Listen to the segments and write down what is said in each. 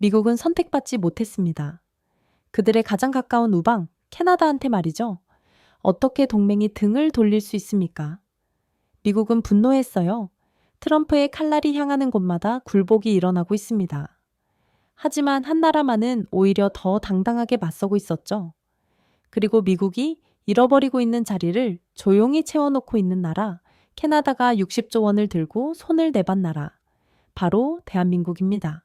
미국은 선택받지 못했습니다. 그들의 가장 가까운 우방, 캐나다한테 말이죠. 어떻게 동맹이 등을 돌릴 수 있습니까? 미국은 분노했어요. 트럼프의 칼날이 향하는 곳마다 굴복이 일어나고 있습니다. 하지만 한 나라만은 오히려 더 당당하게 맞서고 있었죠. 그리고 미국이 잃어버리고 있는 자리를 조용히 채워놓고 있는 나라, 캐나다가 60조 원을 들고 손을 내반 나라, 바로 대한민국입니다.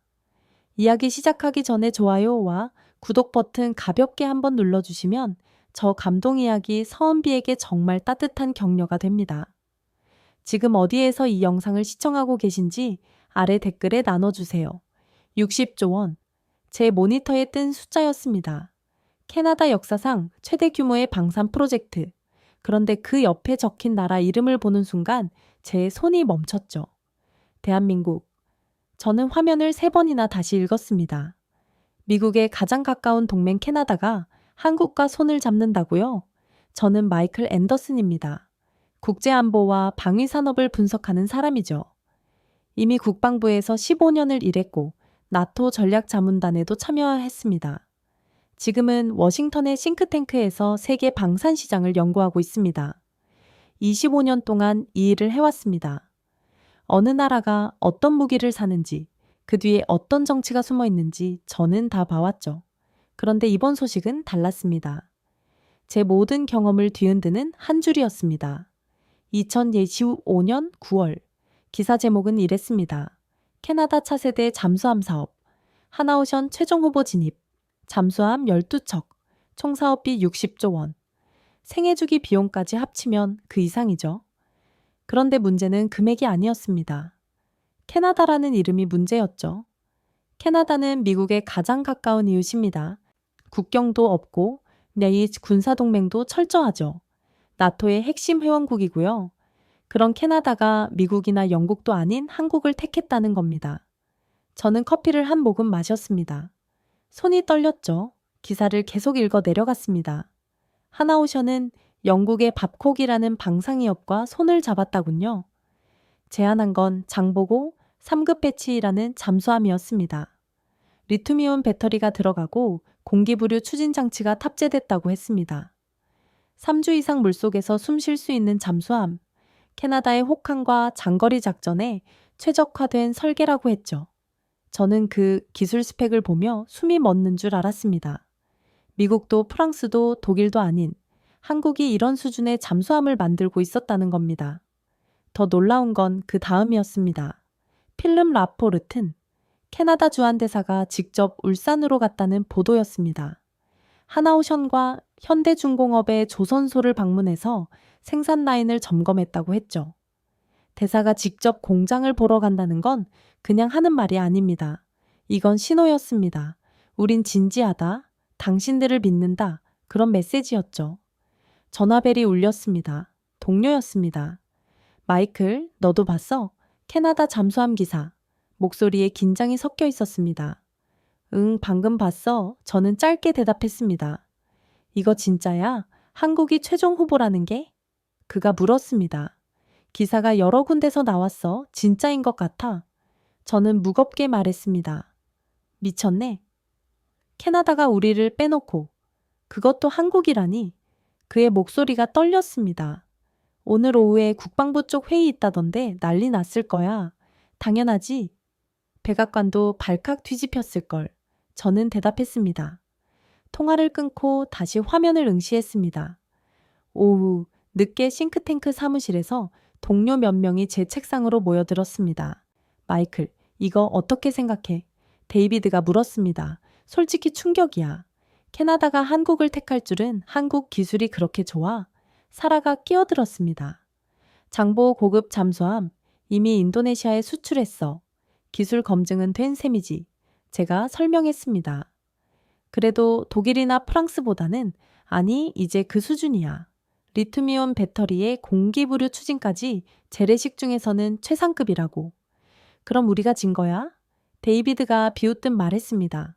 이야기 시작하기 전에 좋아요와 구독 버튼 가볍게 한번 눌러주시면 저 감동 이야기 서은비에게 정말 따뜻한 격려가 됩니다. 지금 어디에서 이 영상을 시청하고 계신지 아래 댓글에 나눠주세요. 60조 원. 제 모니터에 뜬 숫자였습니다. 캐나다 역사상 최대 규모의 방산 프로젝트. 그런데 그 옆에 적힌 나라 이름을 보는 순간 제 손이 멈췄죠. 대한민국. 저는 화면을 3번이나 다시 읽었습니다. 미국의 가장 가까운 동맹 캐나다가 한국과 손을 잡는다고요? 저는 마이클 앤더슨입니다. 국제안보와 방위산업을 분석하는 사람이죠. 이미 국방부에서 15년을 일했고 나토 전략자문단에도 참여했습니다. 지금은 워싱턴의 싱크탱크에서 세계 방산 시장을 연구하고 있습니다. 25년 동안 이 일을 해왔습니다. 어느 나라가 어떤 무기를 사는지, 그 뒤에 어떤 정치가 숨어 있는지 저는 다 봐왔죠. 그런데 이번 소식은 달랐습니다. 제 모든 경험을 뒤흔드는 한 줄이었습니다. 2025년 9월, 기사 제목은 이랬습니다. 캐나다 차세대 잠수함 사업, 하나오션 최종 후보 진입, 잠수함 12척, 총 사업비 60조 원. 생애주기 비용까지 합치면 그 이상이죠. 그런데 문제는 금액이 아니었습니다. 캐나다라는 이름이 문제였죠. 캐나다는 미국의 가장 가까운 이웃입니다. 국경도 없고 내이 군사동맹도 철저하죠. 나토의 핵심 회원국이고요. 그런 캐나다가 미국이나 영국도 아닌 한국을 택했다는 겁니다. 저는 커피를 한 모금 마셨습니다. 손이 떨렸죠. 기사를 계속 읽어 내려갔습니다. 하나오션은 영국의 밥콕이라는 방상이업과 손을 잡았다군요. 제안한 건 장보고 3급 배치라는 잠수함이었습니다. 리튬이온 배터리가 들어가고 공기부류 추진 장치가 탑재됐다고 했습니다. 3주 이상 물속에서 숨 쉴 수 있는 잠수함, 캐나다의 혹한과 장거리 작전에 최적화된 설계라고 했죠. 저는 그 기술 스펙을 보며 숨이 멎는 줄 알았습니다. 미국도 프랑스도 독일도 아닌 한국이 이런 수준의 잠수함을 만들고 있었다는 겁니다. 더 놀라운 건 그 다음이었습니다. 필름 라포르튼, 캐나다 주한대사가 직접 울산으로 갔다는 보도였습니다. 하나오션과 현대중공업의 조선소를 방문해서 생산 라인을 점검했다고 했죠. 대사가 직접 공장을 보러 간다는 건 그냥 하는 말이 아닙니다. 이건 신호였습니다. 우린 진지하다, 당신들을 믿는다, 그런 메시지였죠. 전화벨이 울렸습니다. 동료였습니다. 마이클, 너도 봤어? 캐나다 잠수함 기사. 목소리에 긴장이 섞여 있었습니다. 응, 방금 봤어. 저는 짧게 대답했습니다. 이거 진짜야? 한국이 최종 후보라는 게? 그가 물었습니다. 기사가 여러 군데서 나왔어. 진짜인 것 같아. 저는 무겁게 말했습니다. 미쳤네. 캐나다가 우리를 빼놓고 그것도 한국이라니. 그의 목소리가 떨렸습니다. 오늘 오후에 국방부 쪽 회의 있다던데 난리 났을 거야. 당연하지. 백악관도 발칵 뒤집혔을걸. 저는 대답했습니다. 통화를 끊고 다시 화면을 응시했습니다. 오후 늦게 싱크탱크 사무실에서 동료 몇 명이 제 책상으로 모여들었습니다. 마이클, 이거 어떻게 생각해? 데이비드가 물었습니다. 솔직히 충격이야. 캐나다가 한국을 택할 줄은 한국 기술이 그렇게 좋아? 사라가 끼어들었습니다. 장보 고급 잠수함 이미 인도네시아에 수출했어. 기술 검증은 된 셈이지. 제가 설명했습니다. 그래도 독일이나 프랑스보다는 아니 이제 그 수준이야. 리튬이온 배터리의 공기부류 추진까지 재래식 중에서는 최상급이라고. 그럼 우리가 진 거야? 데이비드가 비웃듯 말했습니다.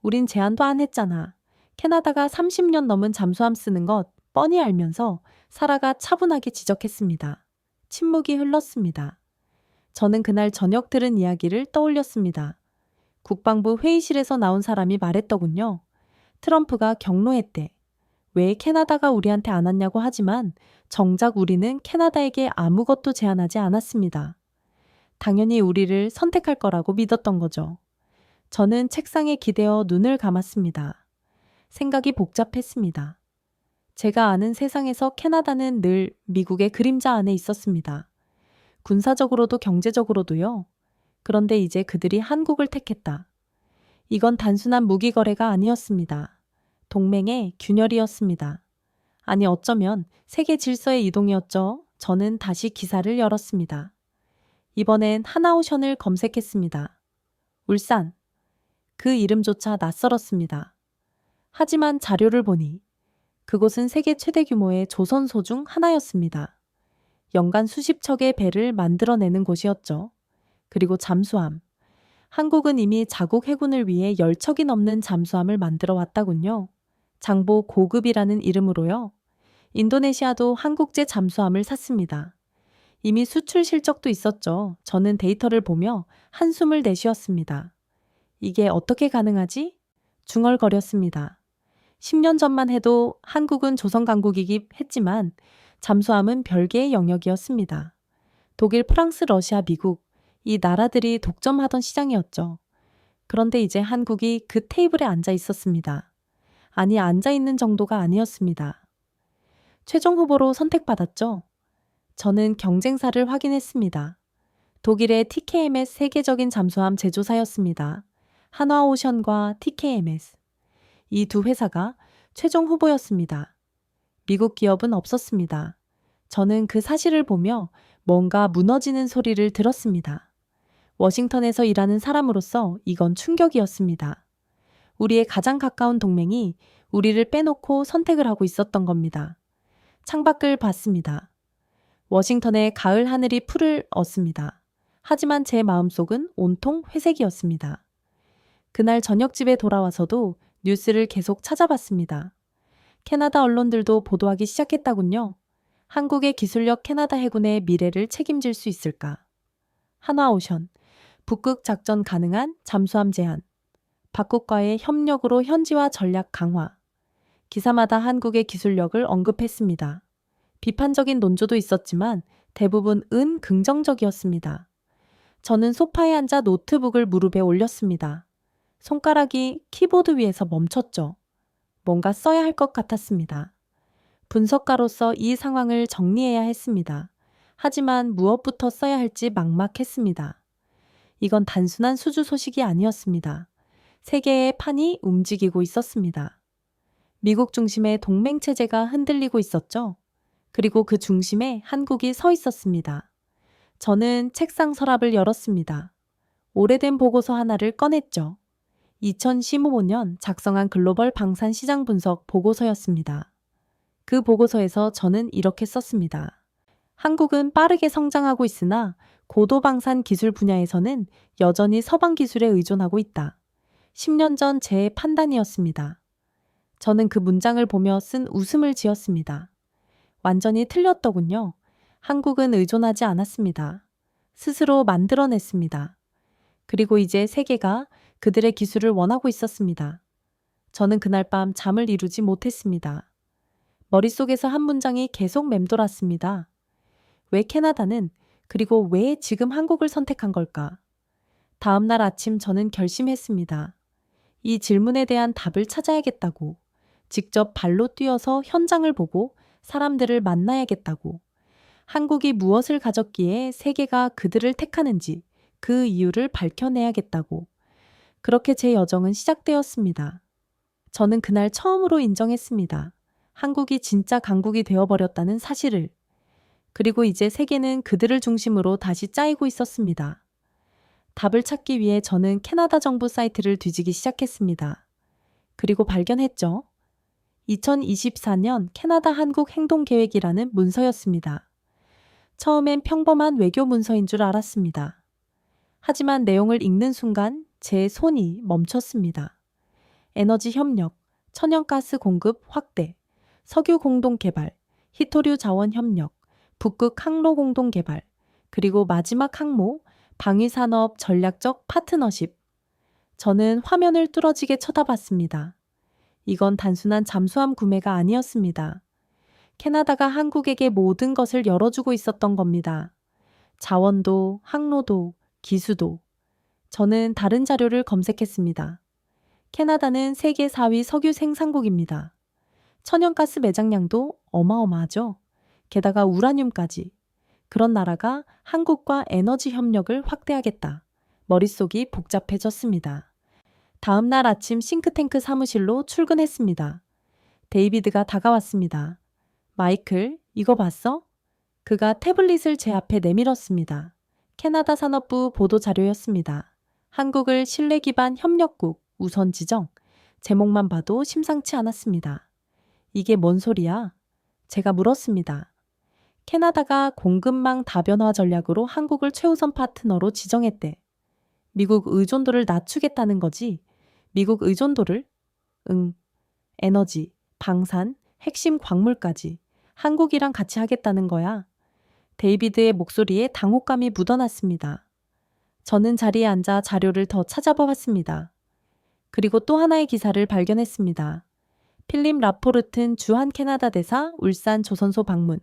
우린 제안도 안 했잖아. 캐나다가 30년 넘은 잠수함 쓰는 것 뻔히 알면서 사라가 차분하게 지적했습니다. 침묵이 흘렀습니다. 저는 그날 저녁 들은 이야기를 떠올렸습니다. 국방부 회의실에서 나온 사람이 말했더군요. 트럼프가 경로했대. 왜 캐나다가 우리한테 안 왔냐고 하지만 정작 우리는 캐나다에게 아무것도 제안하지 않았습니다. 당연히 우리를 선택할 거라고 믿었던 거죠. 저는 책상에 기대어 눈을 감았습니다. 생각이 복잡했습니다. 제가 아는 세상에서 캐나다는 늘 미국의 그림자 안에 있었습니다. 군사적으로도 경제적으로도요. 그런데 이제 그들이 한국을 택했다. 이건 단순한 무기 거래가 아니었습니다. 동맹의 균열이었습니다. 아니 어쩌면 세계 질서의 이동이었죠. 저는 다시 기사를 열었습니다. 이번엔 하나오션을 검색했습니다. 울산. 그 이름조차 낯설었습니다. 하지만 자료를 보니 그곳은 세계 최대 규모의 조선소 중 하나였습니다. 연간 수십 척의 배를 만들어내는 곳이었죠. 그리고 잠수함. 한국은 이미 자국 해군을 위해 10척이 넘는 잠수함을 만들어 왔다군요. 장보 고급이라는 이름으로요. 인도네시아도 한국제 잠수함을 샀습니다. 이미 수출 실적도 있었죠. 저는 데이터를 보며 한숨을 내쉬었습니다. 이게 어떻게 가능하지? 중얼거렸습니다. 10년 전만 해도 한국은 조선 강국이기 했지만 잠수함은 별개의 영역이었습니다. 독일, 프랑스, 러시아, 미국 이 나라들이 독점하던 시장이었죠. 그런데 이제 한국이 그 테이블에 앉아 있었습니다. 아니 앉아 있는 정도가 아니었습니다. 최종 후보로 선택받았죠. 저는 경쟁사를 확인했습니다. 독일의 TKMS 세계적인 잠수함 제조사였습니다. 한화오션과 TKMS. 이 두 회사가 최종 후보였습니다. 미국 기업은 없었습니다. 저는 그 사실을 보며 뭔가 무너지는 소리를 들었습니다. 워싱턴에서 일하는 사람으로서 이건 충격이었습니다. 우리의 가장 가까운 동맹이 우리를 빼놓고 선택을 하고 있었던 겁니다. 창밖을 봤습니다. 워싱턴의 가을 하늘이 풀을 얻습니다. 하지만 제 마음속은 온통 회색이었습니다. 그날 저녁 집에 돌아와서도 뉴스를 계속 찾아봤습니다. 캐나다 언론들도 보도하기 시작했다군요. 한국의 기술력 캐나다 해군의 미래를 책임질 수 있을까? 한화오션, 북극 작전 가능한 잠수함 제한, 박국과의 협력으로 현지화 전략 강화. 기사마다 한국의 기술력을 언급했습니다. 비판적인 논조도 있었지만 대부분 긍정적이었습니다. 저는 소파에 앉아 노트북을 무릎에 올렸습니다. 손가락이 키보드 위에서 멈췄죠. 뭔가 써야 할 것 같았습니다. 분석가로서 이 상황을 정리해야 했습니다. 하지만 무엇부터 써야 할지 막막했습니다. 이건 단순한 수주 소식이 아니었습니다. 세계의 판이 움직이고 있었습니다. 미국 중심의 동맹체제가 흔들리고 있었죠. 그리고 그 중심에 한국이 서 있었습니다. 저는 책상 서랍을 열었습니다. 오래된 보고서 하나를 꺼냈죠. 2015년 작성한 글로벌 방산 시장 분석 보고서였습니다. 그 보고서에서 저는 이렇게 썼습니다. 한국은 빠르게 성장하고 있으나 고도 방산 기술 분야에서는 여전히 서방 기술에 의존하고 있다. 10년 전 제 판단이었습니다. 저는 그 문장을 보며 쓴 웃음을 지었습니다. 완전히 틀렸더군요. 한국은 의존하지 않았습니다. 스스로 만들어냈습니다. 그리고 이제 세계가 그들의 기술을 원하고 있었습니다. 저는 그날 밤 잠을 이루지 못했습니다. 머릿속에서 한 문장이 계속 맴돌았습니다. 왜 캐나다는, 그리고 왜 지금 한국을 선택한 걸까? 다음 날 아침 저는 결심했습니다. 이 질문에 대한 답을 찾아야겠다고. 직접 발로 뛰어서 현장을 보고 사람들을 만나야겠다고. 한국이 무엇을 가졌기에 세계가 그들을 택하는지 그 이유를 밝혀내야겠다고. 그렇게 제 여정은 시작되었습니다. 저는 그날 처음으로 인정했습니다. 한국이 진짜 강국이 되어버렸다는 사실을. 그리고 이제 세계는 그들을 중심으로 다시 짜이고 있었습니다. 답을 찾기 위해 저는 캐나다 정부 사이트를 뒤지기 시작했습니다. 그리고 발견했죠. 2024년 캐나다 한국 행동계획이라는 문서였습니다. 처음엔 평범한 외교 문서인 줄 알았습니다. 하지만 내용을 읽는 순간 제 손이 멈췄습니다. 에너지 협력, 천연가스 공급 확대, 석유 공동 개발, 히토류 자원 협력, 북극 항로 공동 개발, 그리고 마지막 항모, 방위산업 전략적 파트너십. 저는 화면을 뚫어지게 쳐다봤습니다. 이건 단순한 잠수함 구매가 아니었습니다. 캐나다가 한국에게 모든 것을 열어주고 있었던 겁니다. 자원도, 항로도, 기수도. 저는 다른 자료를 검색했습니다. 캐나다는 세계 4위 석유 생산국입니다. 천연가스 매장량도 어마어마하죠. 게다가 우라늄까지. 그런 나라가 한국과 에너지 협력을 확대하겠다. 머릿속이 복잡해졌습니다. 다음 날 아침 싱크탱크 사무실로 출근했습니다. 데이비드가 다가왔습니다. 마이클, 이거 봤어? 그가 태블릿을 제 앞에 내밀었습니다. 캐나다 산업부 보도 자료였습니다. 한국을 신뢰 기반 협력국 우선 지정. 제목만 봐도 심상치 않았습니다. 이게 뭔 소리야? 제가 물었습니다. 캐나다가 공급망 다변화 전략으로 한국을 최우선 파트너로 지정했대. 미국 의존도를 낮추겠다는 거지. 미국 의존도를? 응. 에너지, 방산, 핵심 광물까지 한국이랑 같이 하겠다는 거야. 데이비드의 목소리에 당혹감이 묻어났습니다. 저는 자리에 앉아 자료를 더 찾아보았습니다. 그리고 또 하나의 기사를 발견했습니다. 필립 라포르튼 주한 캐나다 대사 울산 조선소 방문.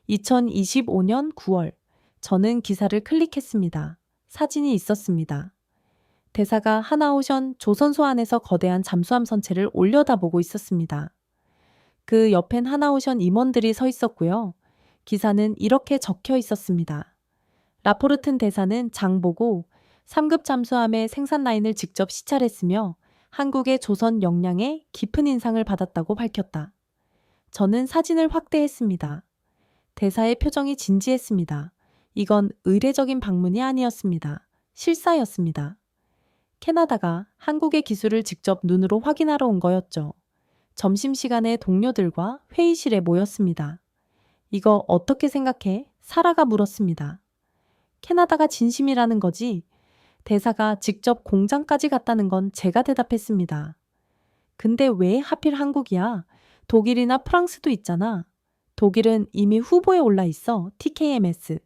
2025년 9월. 저는 기사를 클릭했습니다. 사진이 있었습니다. 대사가 하나오션 조선소 안에서 거대한 잠수함 선체를 올려다보고 있었습니다. 그 옆엔 하나오션 임원들이 서 있었고요. 기사는 이렇게 적혀 있었습니다. 라포르튼 대사는 장보고 3급 잠수함의 생산 라인을 직접 시찰했으며 한국의 조선 역량에 깊은 인상을 받았다고 밝혔다. 저는 사진을 확대했습니다. 대사의 표정이 진지했습니다. 이건 의례적인 방문이 아니었습니다. 실사였습니다. 캐나다가 한국의 기술을 직접 눈으로 확인하러 온 거였죠. 점심시간에 동료들과 회의실에 모였습니다. 이거 어떻게 생각해? 사라가 물었습니다. 캐나다가 진심이라는 거지? 대사가 직접 공장까지 갔다는 건 제가 대답했습니다. 근데 왜 하필 한국이야? 독일이나 프랑스도 있잖아. 독일은 이미 후보에 올라 있어. TKMS.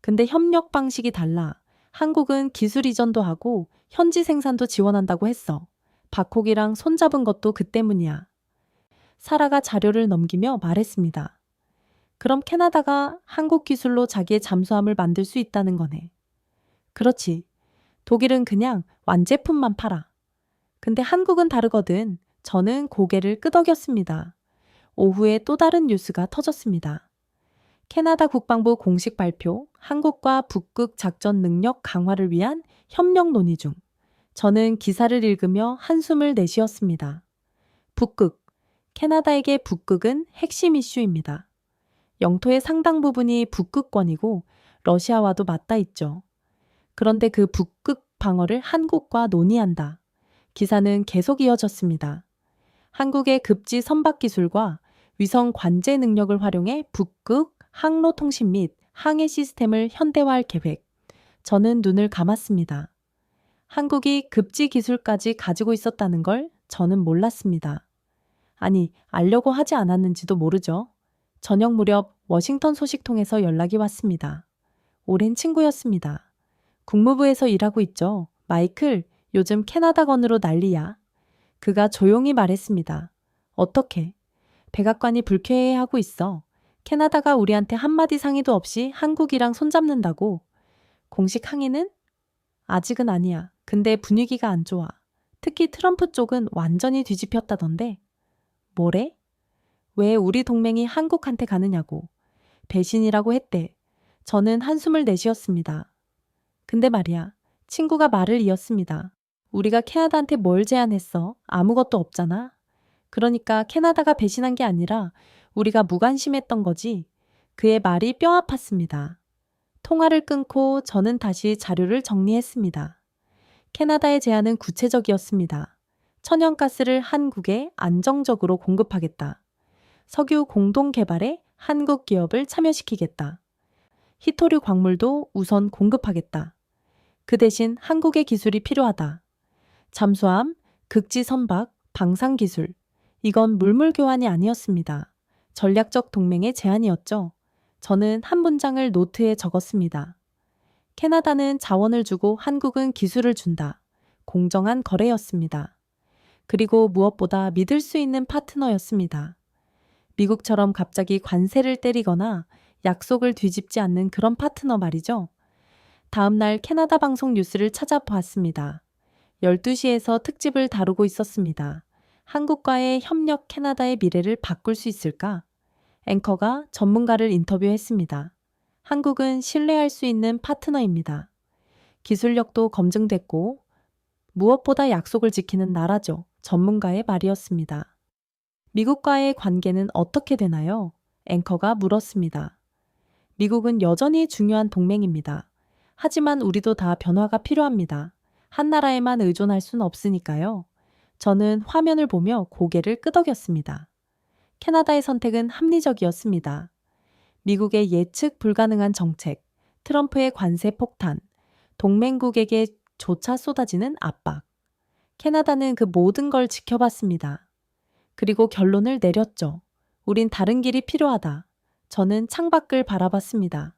근데 협력 방식이 달라. 한국은 기술 이전도 하고 현지 생산도 지원한다고 했어. 박혹이랑 손잡은 것도 그 때문이야. 사라가 자료를 넘기며 말했습니다. 그럼 캐나다가 한국 기술로 자기의 잠수함을 만들 수 있다는 거네. 그렇지. 독일은 그냥 완제품만 팔아. 근데 한국은 다르거든. 저는 고개를 끄덕였습니다. 오후에 또 다른 뉴스가 터졌습니다. 캐나다 국방부 공식 발표, 한국과 북극 작전 능력 강화를 위한 협력 논의 중. 저는 기사를 읽으며 한숨을 내쉬었습니다. 북극. 캐나다에게 북극은 핵심 이슈입니다. 영토의 상당 부분이 북극권이고 러시아와도 맞닿아 있죠. 그런데 그 북극 방어를 한국과 논의한다. 기사는 계속 이어졌습니다. 한국의 급지 선박 기술과 위성 관제 능력을 활용해 북극 항로 통신 및 항해 시스템을 현대화할 계획. 저는 눈을 감았습니다. 한국이 급지 기술까지 가지고 있었다는 걸 저는 몰랐습니다. 아니, 알려고 하지 않았는지도 모르죠. 저녁 무렵 워싱턴 소식통에서 연락이 왔습니다. 오랜 친구였습니다. 국무부에서 일하고 있죠. 마이클, 요즘 캐나다건으로 난리야. 그가 조용히 말했습니다. 어떻게? 백악관이 불쾌해하고 있어. 캐나다가 우리한테 한마디 상의도 없이 한국이랑 손잡는다고. 공식 항의는? 아직은 아니야. 근데 분위기가 안 좋아. 특히 트럼프 쪽은 완전히 뒤집혔다던데. 뭐래? 왜 우리 동맹이 한국한테 가느냐고. 배신이라고 했대. 저는 한숨을 내쉬었습니다. 근데 말이야. 친구가 말을 이었습니다. 우리가 캐나다한테 뭘 제안했어? 아무것도 없잖아. 그러니까 캐나다가 배신한 게 아니라 우리가 무관심했던 거지. 그의 말이 뼈 아팠습니다. 통화를 끊고 저는 다시 자료를 정리했습니다. 캐나다의 제안은 구체적이었습니다. 천연가스를 한국에 안정적으로 공급하겠다. 석유 공동 개발에 한국 기업을 참여시키겠다. 히토류 광물도 우선 공급하겠다. 그 대신 한국의 기술이 필요하다. 잠수함, 극지 선박, 방산 기술. 이건 물물 교환이 아니었습니다. 전략적 동맹의 제안이었죠. 저는 한 문장을 노트에 적었습니다. 캐나다는 자원을 주고 한국은 기술을 준다. 공정한 거래였습니다. 그리고 무엇보다 믿을 수 있는 파트너였습니다. 미국처럼 갑자기 관세를 때리거나 약속을 뒤집지 않는 그런 파트너 말이죠. 다음 날 캐나다 방송 뉴스를 찾아보았습니다. 12시에서 특집을 다루고 있었습니다. 한국과의 협력 캐나다의 미래를 바꿀 수 있을까? 앵커가 전문가를 인터뷰했습니다. 한국은 신뢰할 수 있는 파트너입니다. 기술력도 검증됐고 무엇보다 약속을 지키는 나라죠. 전문가의 말이었습니다. 미국과의 관계는 어떻게 되나요? 앵커가 물었습니다. 미국은 여전히 중요한 동맹입니다. 하지만 우리도 다 변화가 필요합니다. 한 나라에만 의존할 수는 없으니까요. 저는 화면을 보며 고개를 끄덕였습니다. 캐나다의 선택은 합리적이었습니다. 미국의 예측 불가능한 정책, 트럼프의 관세 폭탄, 동맹국에게 조차 쏟아지는 압박. 캐나다는 그 모든 걸 지켜봤습니다. 그리고 결론을 내렸죠. 우린 다른 길이 필요하다. 저는 창밖을 바라봤습니다.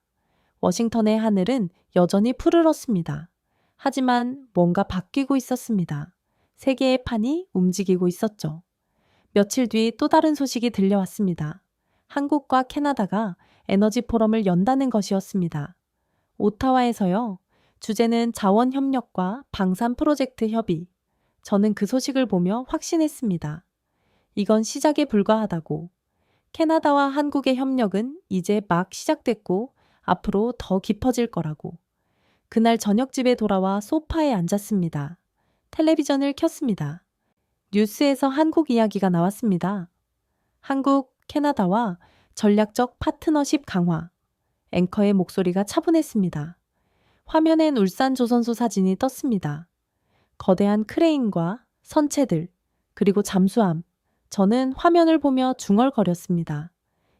워싱턴의 하늘은 여전히 푸르렀습니다. 하지만 뭔가 바뀌고 있었습니다. 세계의 판이 움직이고 있었죠. 며칠 뒤 또 다른 소식이 들려왔습니다. 한국과 캐나다가 에너지 포럼을 연다는 것이었습니다. 오타와에서요. 주제는 자원 협력과 방산 프로젝트 협의. 저는 그 소식을 보며 확신했습니다. 이건 시작에 불과하다고. 캐나다와 한국의 협력은 이제 막 시작됐고 앞으로 더 깊어질 거라고. 그날 저녁 집에 돌아와 소파에 앉았습니다. 텔레비전을 켰습니다. 뉴스에서 한국 이야기가 나왔습니다. 한국, 캐나다와 전략적 파트너십 강화. 앵커의 목소리가 차분했습니다. 화면엔 울산 조선소 사진이 떴습니다. 거대한 크레인과 선체들, 그리고 잠수함. 저는 화면을 보며 중얼거렸습니다.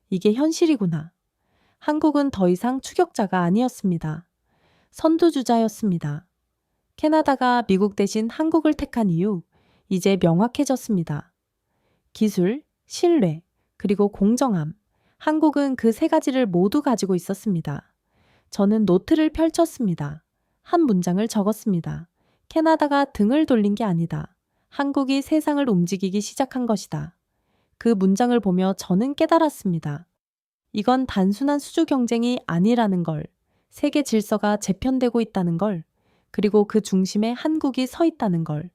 이게 현실이구나. 한국은 더 이상 추격자가 아니었습니다. 선두주자였습니다. 캐나다가 미국 대신 한국을 택한 이유, 이제 명확해졌습니다. 기술, 신뢰, 그리고 공정함. 한국은 그 세 가지를 모두 가지고 있었습니다. 저는 노트를 펼쳤습니다. 한 문장을 적었습니다. 캐나다가 등을 돌린 게 아니다. 한국이 세상을 움직이기 시작한 것이다. 그 문장을 보며 저는 깨달았습니다. 이건 단순한 수주 경쟁이 아니라는 걸, 세계 질서가 재편되고 있다는 걸, 그리고 그 중심에 한국이 서 있다는 걸.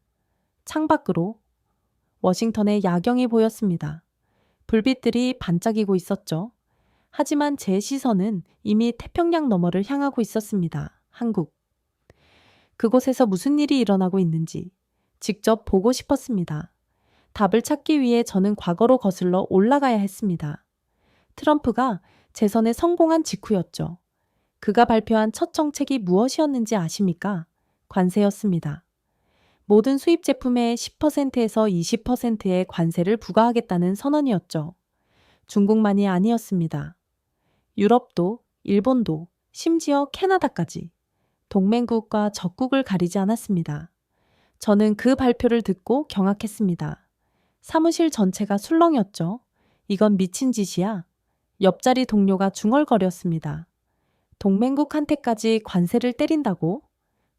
창밖으로 워싱턴의 야경이 보였습니다. 불빛들이 반짝이고 있었죠. 하지만 제 시선은 이미 태평양 너머를 향하고 있었습니다. 한국. 그곳에서 무슨 일이 일어나고 있는지 직접 보고 싶었습니다. 답을 찾기 위해 저는 과거로 거슬러 올라가야 했습니다. 트럼프가 재선에 성공한 직후였죠. 그가 발표한 첫 정책이 무엇이었는지 아십니까? 관세였습니다. 모든 수입 제품의 10%에서 20%의 관세를 부과하겠다는 선언이었죠. 중국만이 아니었습니다. 유럽도, 일본도, 심지어 캐나다까지 동맹국과 적국을 가리지 않았습니다. 저는 그 발표를 듣고 경악했습니다. 사무실 전체가 술렁였죠. 이건 미친 짓이야. 옆자리 동료가 중얼거렸습니다. 동맹국한테까지 관세를 때린다고?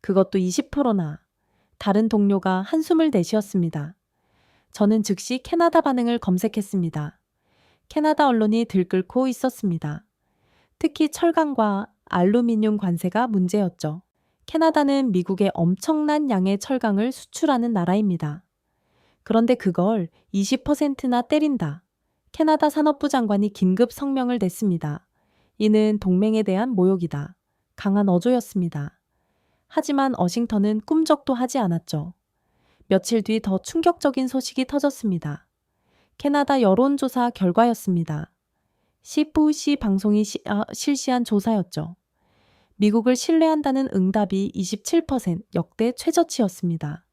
그것도 20%나. 다른 동료가 한숨을 내쉬었습니다. 저는 즉시 캐나다 반응을 검색했습니다. 캐나다 언론이 들끓고 있었습니다. 특히 철강과 알루미늄 관세가 문제였죠. 캐나다는 미국에 엄청난 양의 철강을 수출하는 나라입니다. 그런데 그걸 20%나 때린다. 캐나다 산업부 장관이 긴급 성명을 냈습니다. 이는 동맹에 대한 모욕이다. 강한 어조였습니다. 하지만 워싱턴은 꿈쩍도 하지 않았죠. 며칠 뒤 더 충격적인 소식이 터졌습니다. 캐나다 여론조사 결과였습니다. CFOC 방송이 실시한 조사였죠. 미국을 신뢰한다는 응답이 27%, 역대 최저치였습니다.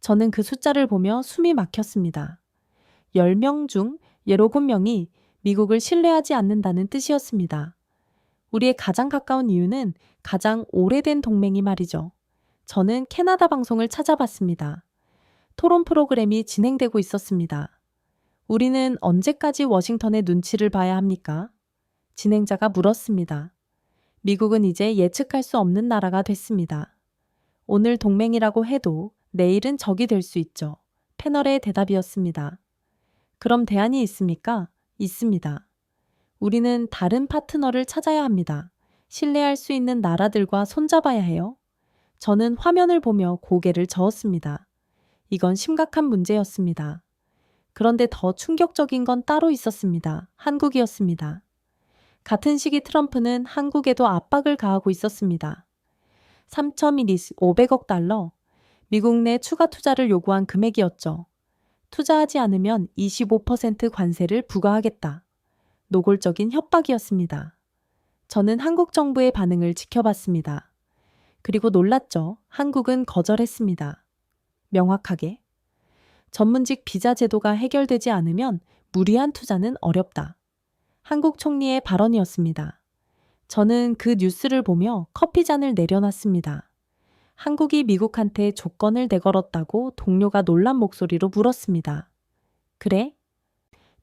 저는 그 숫자를 보며 숨이 막혔습니다. 10명 중 17명이 미국을 신뢰하지 않는다는 뜻이었습니다. 우리의 가장 가까운 이유는 가장 오래된 동맹이 말이죠. 저는 캐나다 방송을 찾아봤습니다. 토론 프로그램이 진행되고 있었습니다. 우리는 언제까지 워싱턴의 눈치를 봐야 합니까? 진행자가 물었습니다. 미국은 이제 예측할 수 없는 나라가 됐습니다. 오늘 동맹이라고 해도 내일은 적이 될 수 있죠. 패널의 대답이었습니다. 그럼 대안이 있습니까? 있습니다. 우리는 다른 파트너를 찾아야 합니다. 신뢰할 수 있는 나라들과 손잡아야 해요. 저는 화면을 보며 고개를 저었습니다. 이건 심각한 문제였습니다. 그런데 더 충격적인 건 따로 있었습니다. 한국이었습니다. 같은 시기 트럼프는 한국에도 압박을 가하고 있었습니다. 3,500억 달러, 미국 내 추가 투자를 요구한 금액이었죠. 투자하지 않으면 25% 관세를 부과하겠다. 노골적인 협박이었습니다. 저는 한국 정부의 반응을 지켜봤습니다. 그리고 놀랐죠. 한국은 거절했습니다. 명확하게. 전문직 비자 제도가 해결되지 않으면 무리한 투자는 어렵다. 한국 총리의 발언이었습니다. 저는 그 뉴스를 보며 커피잔을 내려놨습니다. 한국이 미국한테 조건을 내걸었다고 동료가 놀란 목소리로 물었습니다. 그래?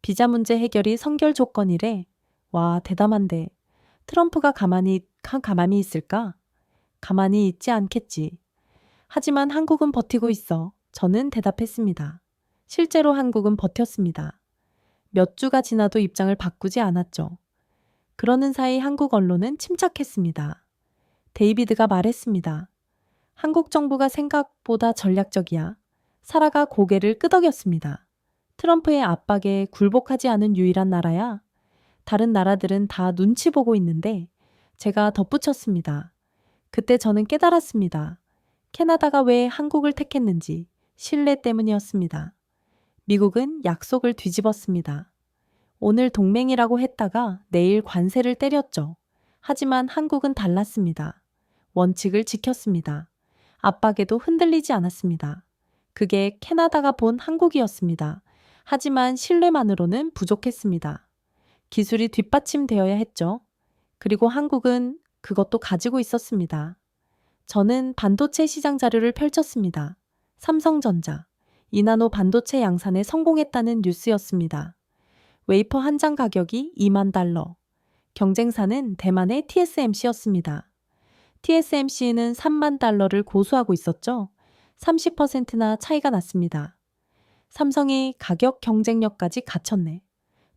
비자 문제 해결이 선결 조건이래. 와, 대담한데. 트럼프가 가만히 있을까? 가만히 있지 않겠지. 하지만 한국은 버티고 있어. 저는 대답했습니다. 실제로 한국은 버텼습니다. 몇 주가 지나도 입장을 바꾸지 않았죠. 그러는 사이 한국 언론은 침착했습니다. 데이비드가 말했습니다. 한국 정부가 생각보다 전략적이야. 사라가 고개를 끄덕였습니다. 트럼프의 압박에 굴복하지 않은 유일한 나라야. 다른 나라들은 다 눈치 보고 있는데 제가 덧붙였습니다. 그때 저는 깨달았습니다. 캐나다가 왜 한국을 택했는지 신뢰 때문이었습니다. 미국은 약속을 뒤집었습니다. 오늘 동맹이라고 했다가 내일 관세를 때렸죠. 하지만 한국은 달랐습니다. 원칙을 지켰습니다. 압박에도 흔들리지 않았습니다. 그게 캐나다가 본 한국이었습니다. 하지만 신뢰만으로는 부족했습니다. 기술이 뒷받침되어야 했죠. 그리고 한국은 그것도 가지고 있었습니다. 저는 반도체 시장 자료를 펼쳤습니다. 삼성전자, 이나노 반도체 양산에 성공했다는 뉴스였습니다. 웨이퍼 한 장 가격이 2만 달러. 경쟁사는 대만의 TSMC였습니다. TSMC는 3만 달러를 고수하고 있었죠. 30%나 차이가 났습니다. 삼성이 가격 경쟁력까지 갖췄네.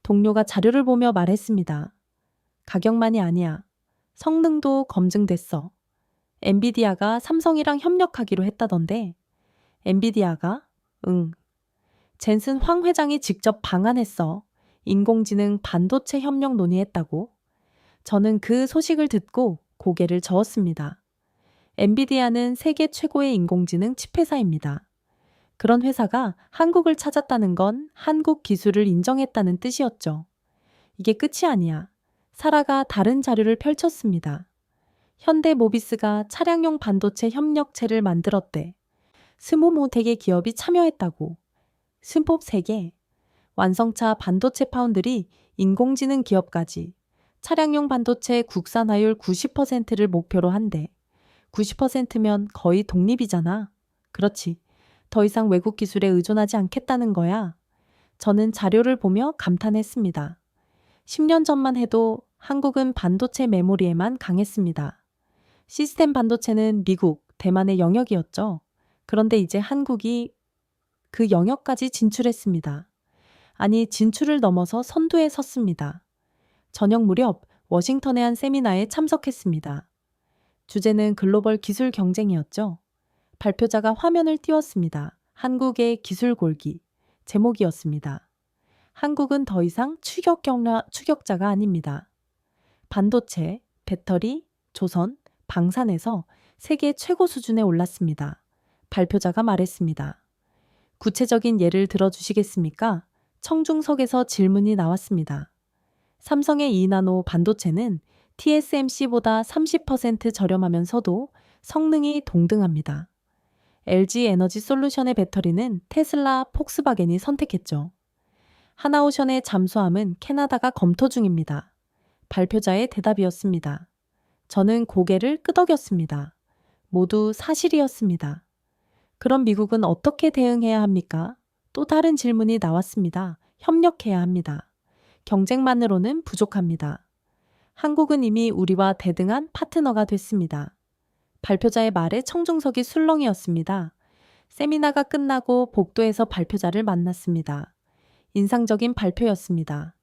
동료가 자료를 보며 말했습니다. 가격만이 아니야. 성능도 검증됐어. 엔비디아가 삼성이랑 협력하기로 했다던데. 엔비디아가? 응. 젠슨 황 회장이 직접 방한했어. 인공지능 반도체 협력 논의했다고. 저는 그 소식을 듣고 고개를 저었습니다. 엔비디아는 세계 최고의 인공지능 칩 회사입니다. 그런 회사가 한국을 찾았다는 건 한국 기술을 인정했다는 뜻이었죠. 이게 끝이 아니야. 사라가 다른 자료를 펼쳤습니다. 현대모비스가 차량용 반도체 협력체를 만들었대. 24개 기업이 참여했다고. 승폭 3개. 완성차 반도체 파운드리 인공지능 기업까지. 차량용 반도체 국산화율 90%를 목표로 한대. 90%면 거의 독립이잖아. 그렇지. 더 이상 외국 기술에 의존하지 않겠다는 거야. 저는 자료를 보며 감탄했습니다. 10년 전만 해도 한국은 반도체 메모리에만 강했습니다. 시스템 반도체는 미국, 대만의 영역이었죠. 그런데 이제 한국이 그 영역까지 진출했습니다. 아니, 진출을 넘어서 선두에 섰습니다. 저녁 무렵 워싱턴의 한 세미나에 참석했습니다. 주제는 글로벌 기술 경쟁이었죠. 발표자가 화면을 띄웠습니다. 한국의 기술 골기. 제목이었습니다. 한국은 더 이상 추격자가 아닙니다. 반도체, 배터리, 조선, 방산에서 세계 최고 수준에 올랐습니다. 발표자가 말했습니다. 구체적인 예를 들어주시겠습니까? 청중석에서 질문이 나왔습니다. 삼성의 이나노 반도체는 TSMC보다 30% 저렴하면서도 성능이 동등합니다. LG 에너지 솔루션의 배터리는 테슬라, 폭스바겐이 선택했죠. 하나오션의 잠수함은 캐나다가 검토 중입니다. 발표자의 대답이었습니다. 저는 고개를 끄덕였습니다. 모두 사실이었습니다. 그럼 미국은 어떻게 대응해야 합니까? 또 다른 질문이 나왔습니다. 협력해야 합니다. 경쟁만으로는 부족합니다. 한국은 이미 우리와 대등한 파트너가 됐습니다. 발표자의 말에 청중석이 술렁이었습니다. 세미나가 끝나고 복도에서 발표자를 만났습니다. 인상적인 발표였습니다.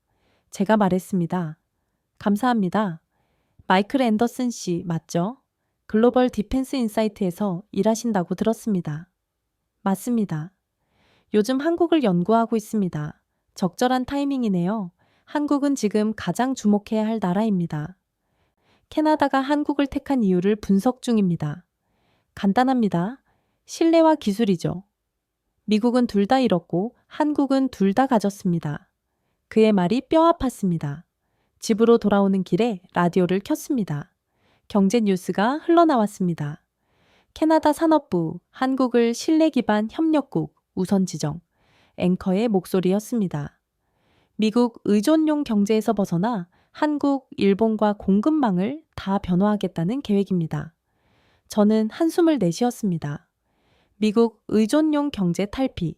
제가 말했습니다. 감사합니다. 마이클 앤더슨 씨 맞죠? 글로벌 디펜스 인사이트에서 일하신다고 들었습니다. 맞습니다. 요즘 한국을 연구하고 있습니다. 적절한 타이밍이네요. 한국은 지금 가장 주목해야 할 나라입니다. 캐나다가 한국을 택한 이유를 분석 중입니다. 간단합니다. 신뢰와 기술이죠. 미국은 둘 다 잃었고 한국은 둘 다 가졌습니다. 그의 말이 뼈 아팠습니다. 집으로 돌아오는 길에 라디오를 켰습니다. 경제 뉴스가 흘러나왔습니다. 캐나다 산업부, 한국을 신뢰 기반 협력국 우선 지정, 앵커의 목소리였습니다. 미국 의존용 경제에서 벗어나 한국, 일본과 공급망을 다 변화하겠다는 계획입니다. 저는 한숨을 내쉬었습니다. 미국 의존용 경제 탈피.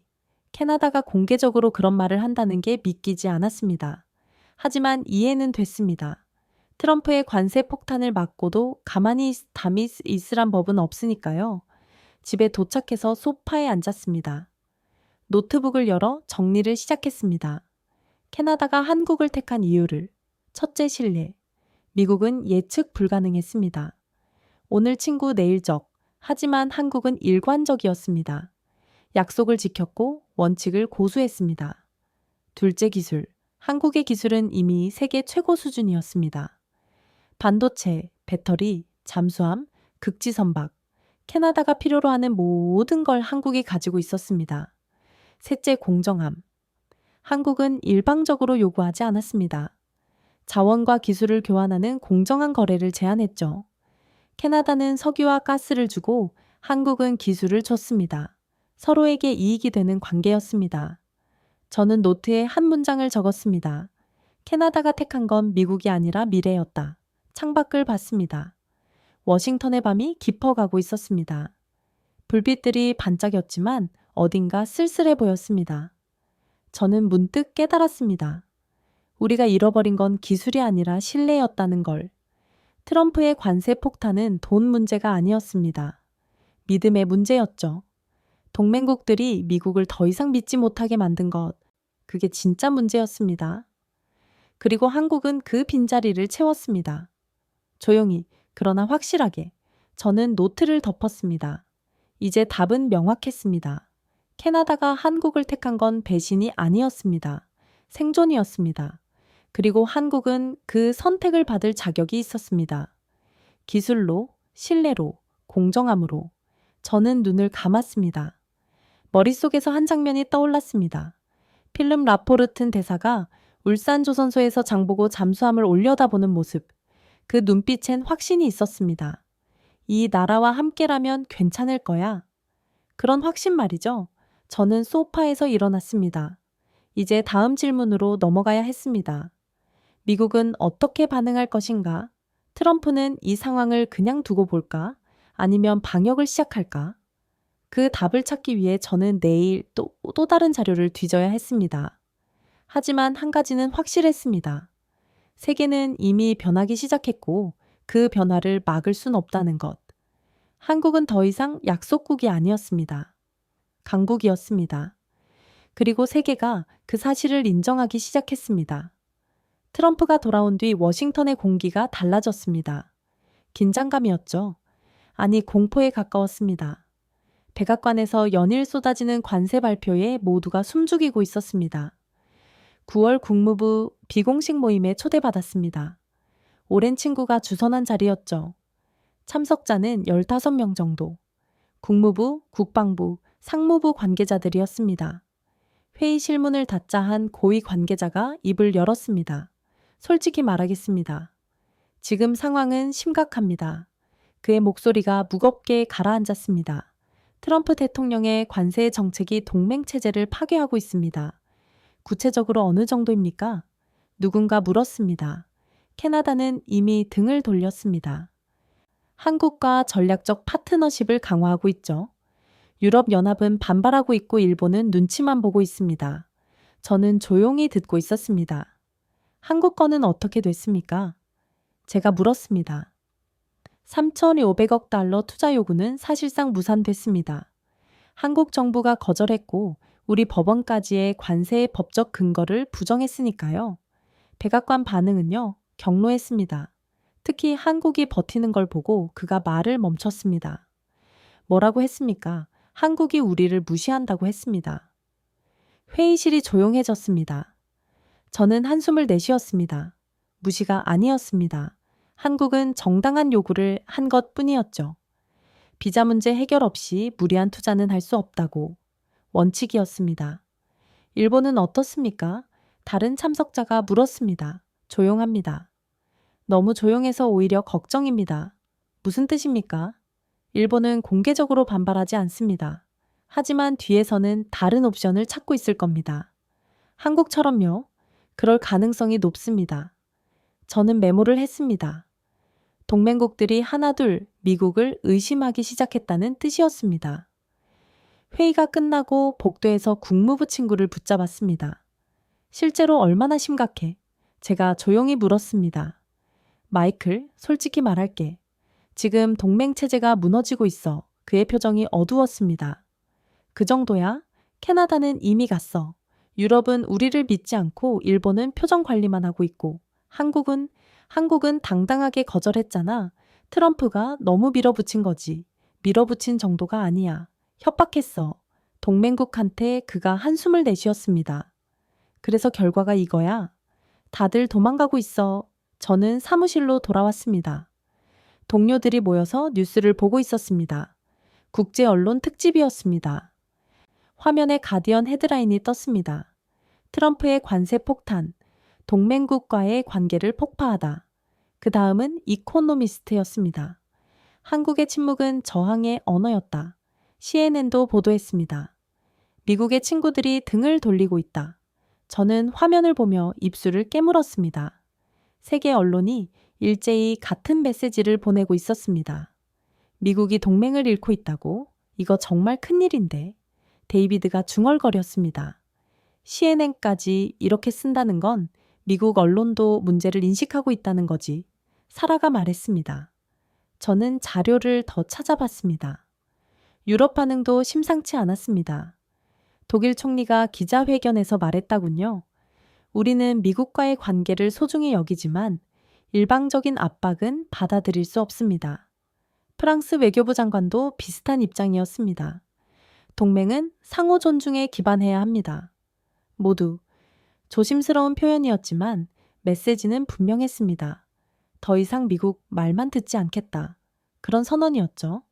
캐나다가 공개적으로 그런 말을 한다는 게 믿기지 않았습니다. 하지만 이해는 됐습니다. 트럼프의 관세 폭탄을 막고도 가만히 담이 있으란 법은 없으니까요. 집에 도착해서 소파에 앉았습니다. 노트북을 열어 정리를 시작했습니다. 캐나다가 한국을 택한 이유를. 첫째 신뢰. 미국은 예측 불가능했습니다. 오늘 친구 내일 적. 하지만 한국은 일관적이었습니다. 약속을 지켰고 원칙을 고수했습니다. 둘째 기술. 한국의 기술은 이미 세계 최고 수준이었습니다. 반도체, 배터리, 잠수함, 극지선박. 캐나다가 필요로 하는 모든 걸 한국이 가지고 있었습니다. 셋째 공정함. 한국은 일방적으로 요구하지 않았습니다. 자원과 기술을 교환하는 공정한 거래를 제안했죠. 캐나다는 석유와 가스를 주고 한국은 기술을 줬습니다. 서로에게 이익이 되는 관계였습니다. 저는 노트에 한 문장을 적었습니다. 캐나다가 택한 건 미국이 아니라 미래였다. 창밖을 봤습니다. 워싱턴의 밤이 깊어가고 있었습니다. 불빛들이 반짝였지만 어딘가 쓸쓸해 보였습니다. 저는 문득 깨달았습니다. 우리가 잃어버린 건 기술이 아니라 신뢰였다는 걸. 트럼프의 관세 폭탄은 돈 문제가 아니었습니다. 믿음의 문제였죠. 동맹국들이 미국을 더 이상 믿지 못하게 만든 것, 그게 진짜 문제였습니다. 그리고 한국은 그 빈자리를 채웠습니다. 조용히, 그러나 확실하게. 저는 노트를 덮었습니다. 이제 답은 명확했습니다. 캐나다가 한국을 택한 건 배신이 아니었습니다. 생존이었습니다. 그리고 한국은 그 선택을 받을 자격이 있었습니다. 기술로, 신뢰로, 공정함으로. 저는 눈을 감았습니다. 머릿속에서 한 장면이 떠올랐습니다. 필름 라포르튼 대사가 울산조선소에서 장보고 잠수함을 올려다보는 모습. 그 눈빛엔 확신이 있었습니다. 이 나라와 함께라면 괜찮을 거야. 그런 확신 말이죠. 저는 소파에서 일어났습니다. 이제 다음 질문으로 넘어가야 했습니다. 미국은 어떻게 반응할 것인가? 트럼프는 이 상황을 그냥 두고 볼까? 아니면 방역을 시작할까? 그 답을 찾기 위해 저는 내일 또 다른 자료를 뒤져야 했습니다. 하지만 한 가지는 확실했습니다. 세계는 이미 변하기 시작했고 그 변화를 막을 순 없다는 것. 한국은 더 이상 약속국이 아니었습니다. 강국이었습니다. 그리고 세계가 그 사실을 인정하기 시작했습니다. 트럼프가 돌아온 뒤 워싱턴의 공기가 달라졌습니다. 긴장감이었죠. 아니, 공포에 가까웠습니다. 백악관에서 연일 쏟아지는 관세 발표에 모두가 숨죽이고 있었습니다. 9월 국무부 비공식 모임에 초대받았습니다. 오랜 친구가 주선한 자리였죠. 참석자는 15명 정도. 국무부, 국방부, 상무부 관계자들이었습니다. 회의 실문을 닫자 한 고위 관계자가 입을 열었습니다. 솔직히 말하겠습니다. 지금 상황은 심각합니다. 그의 목소리가 무겁게 가라앉았습니다. 트럼프 대통령의 관세 정책이 동맹 체제를 파괴하고 있습니다. 구체적으로 어느 정도입니까? 누군가 물었습니다. 캐나다는 이미 등을 돌렸습니다. 한국과 전략적 파트너십을 강화하고 있죠. 유럽연합은 반발하고 있고 일본은 눈치만 보고 있습니다. 저는 조용히 듣고 있었습니다. 한국 거는 어떻게 됐습니까? 제가 물었습니다. 3,500억 달러 투자 요구는 사실상 무산됐습니다. 한국 정부가 거절했고 우리 법원까지의 관세의 법적 근거를 부정했으니까요. 백악관 반응은요, 격노했습니다. 특히 한국이 버티는 걸 보고 그가 말을 멈췄습니다. 뭐라고 했습니까? 한국이 우리를 무시한다고 했습니다. 회의실이 조용해졌습니다. 저는 한숨을 내쉬었습니다. 무시가 아니었습니다. 한국은 정당한 요구를 한 것뿐이었죠. 비자 문제 해결 없이 무리한 투자는 할 수 없다고. 원칙이었습니다. 일본은 어떻습니까? 다른 참석자가 물었습니다. 조용합니다. 너무 조용해서 오히려 걱정입니다. 무슨 뜻입니까? 일본은 공개적으로 반발하지 않습니다. 하지만 뒤에서는 다른 옵션을 찾고 있을 겁니다. 한국처럼요? 그럴 가능성이 높습니다. 저는 메모를 했습니다. 동맹국들이 하나둘 미국을 의심하기 시작했다는 뜻이었습니다. 회의가 끝나고 복도에서 국무부 친구를 붙잡았습니다. 실제로 얼마나 심각해? 제가 조용히 물었습니다. 마이클, 솔직히 말할게. 지금 동맹체제가 무너지고 있어. 그의 표정이 어두웠습니다. 그 정도야? 캐나다는 이미 갔어. 유럽은 우리를 믿지 않고 일본은 표정 관리만 하고 있고 한국은 당당하게 거절했잖아. 트럼프가 너무 밀어붙인 거지. 밀어붙인 정도가 아니야. 협박했어. 동맹국한테 그가 한숨을 내쉬었습니다. 그래서 결과가 이거야. 다들 도망가고 있어. 저는 사무실로 돌아왔습니다. 동료들이 모여서 뉴스를 보고 있었습니다. 국제 언론 특집이었습니다. 화면에 가디언 헤드라인이 떴습니다. 트럼프의 관세 폭탄, 동맹국과의 관계를 폭파하다. 그 다음은 이코노미스트였습니다. 한국의 침묵은 저항의 언어였다. CNN도 보도했습니다. 미국의 친구들이 등을 돌리고 있다. 저는 화면을 보며 입술을 깨물었습니다. 세계 언론이 일제히 같은 메시지를 보내고 있었습니다. 미국이 동맹을 잃고 있다고? 이거 정말 큰일인데. 데이비드가 중얼거렸습니다. CNN까지 이렇게 쓴다는 건 미국 언론도 문제를 인식하고 있다는 거지. 사라가 말했습니다. 저는 자료를 더 찾아봤습니다. 유럽 반응도 심상치 않았습니다. 독일 총리가 기자회견에서 말했다군요. 우리는 미국과의 관계를 소중히 여기지만 일방적인 압박은 받아들일 수 없습니다. 프랑스 외교부 장관도 비슷한 입장이었습니다. 동맹은 상호 존중에 기반해야 합니다. 모두 조심스러운 표현이었지만 메시지는 분명했습니다. 더 이상 미국 말만 듣지 않겠다. 그런 선언이었죠.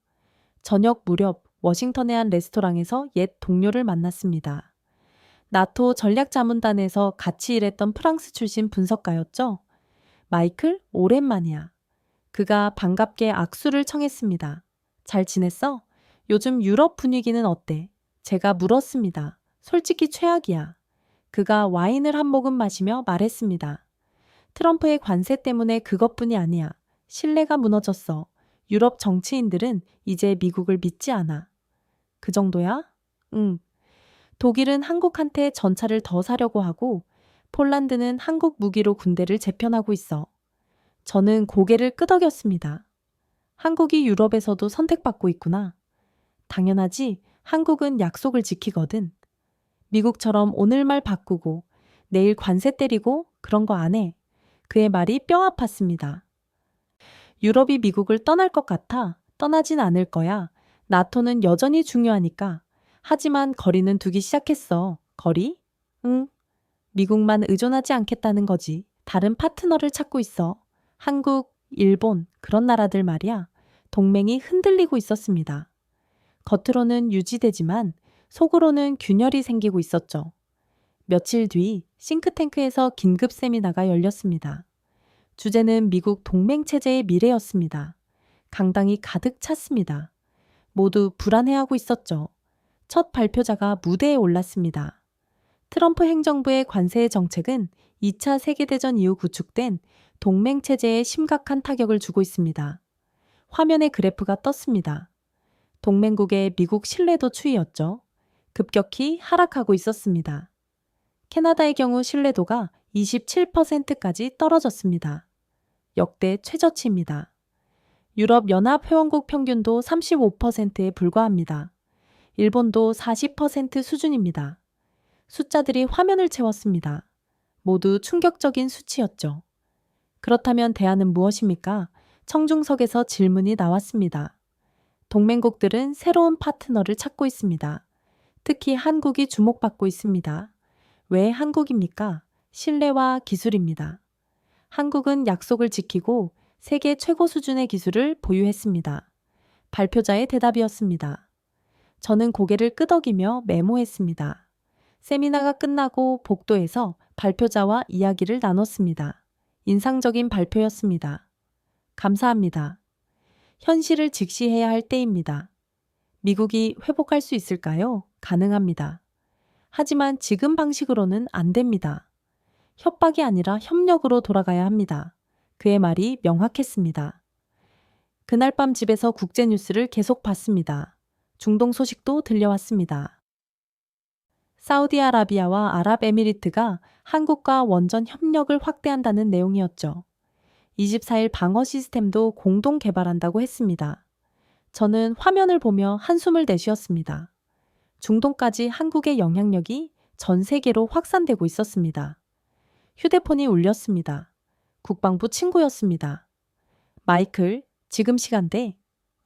저녁 무렵 워싱턴의 한 레스토랑에서 옛 동료를 만났습니다. 나토 전략자문단에서 같이 일했던 프랑스 출신 분석가였죠. 마이클, 오랜만이야. 그가 반갑게 악수를 청했습니다. 잘 지냈어? 요즘 유럽 분위기는 어때? 제가 물었습니다. 솔직히 최악이야. 그가 와인을 한 모금 마시며 말했습니다. 트럼프의 관세 때문에 그것뿐이 아니야. 신뢰가 무너졌어. 유럽 정치인들은 이제 미국을 믿지 않아. 그 정도야? 응. 독일은 한국한테 전차를 더 사려고 하고 폴란드는 한국 무기로 군대를 재편하고 있어. 저는 고개를 끄덕였습니다. 한국이 유럽에서도 선택받고 있구나. 당연하지. 한국은 약속을 지키거든. 미국처럼 오늘 말 바꾸고 내일 관세 때리고 그런 거 안 해. 그의 말이 뼈 아팠습니다. 유럽이 미국을 떠날 것 같아. 떠나진 않을 거야. 나토는 여전히 중요하니까. 하지만 거리는 두기 시작했어. 거리? 응. 미국만 의존하지 않겠다는 거지. 다른 파트너를 찾고 있어. 한국, 일본, 그런 나라들 말이야. 동맹이 흔들리고 있었습니다. 겉으로는 유지되지만 속으로는 균열이 생기고 있었죠. 며칠 뒤 싱크탱크에서 긴급 세미나가 열렸습니다. 주제는 미국 동맹체제의 미래였습니다. 강당이 가득 찼습니다. 모두 불안해하고 있었죠. 첫 발표자가 무대에 올랐습니다. 트럼프 행정부의 관세 정책은 2차 세계대전 이후 구축된 동맹체제에 심각한 타격을 주고 있습니다. 화면에 그래프가 떴습니다. 동맹국의 미국 신뢰도 추이였죠. 급격히 하락하고 있었습니다. 캐나다의 경우 신뢰도가 27%까지 떨어졌습니다. 역대 최저치입니다. 유럽 연합 회원국 평균도 35%에 불과합니다. 일본도 40% 수준입니다. 숫자들이 화면을 채웠습니다. 모두 충격적인 수치였죠. 그렇다면 대안은 무엇입니까? 청중석에서 질문이 나왔습니다. 동맹국들은 새로운 파트너를 찾고 있습니다. 특히 한국이 주목받고 있습니다. 왜 한국입니까? 신뢰와 기술입니다. 한국은 약속을 지키고 세계 최고 수준의 기술을 보유했습니다. 발표자의 대답이었습니다. 저는 고개를 끄덕이며 메모했습니다. 세미나가 끝나고 복도에서 발표자와 이야기를 나눴습니다. 인상적인 발표였습니다. 감사합니다. 현실을 직시해야 할 때입니다. 미국이 회복할 수 있을까요? 가능합니다. 하지만 지금 방식으로는 안 됩니다. 협박이 아니라 협력으로 돌아가야 합니다. 그의 말이 명확했습니다. 그날 밤 집에서 국제뉴스를 계속 봤습니다. 중동 소식도 들려왔습니다. 사우디아라비아와 아랍에미리트가 한국과 원전 협력을 확대한다는 내용이었죠. 24일 방어 시스템도 공동 개발한다고 했습니다. 저는 화면을 보며 한숨을 내쉬었습니다. 중동까지 한국의 영향력이 전 세계로 확산되고 있었습니다. 휴대폰이 울렸습니다. 국방부 친구였습니다. 마이클, 지금 시간대?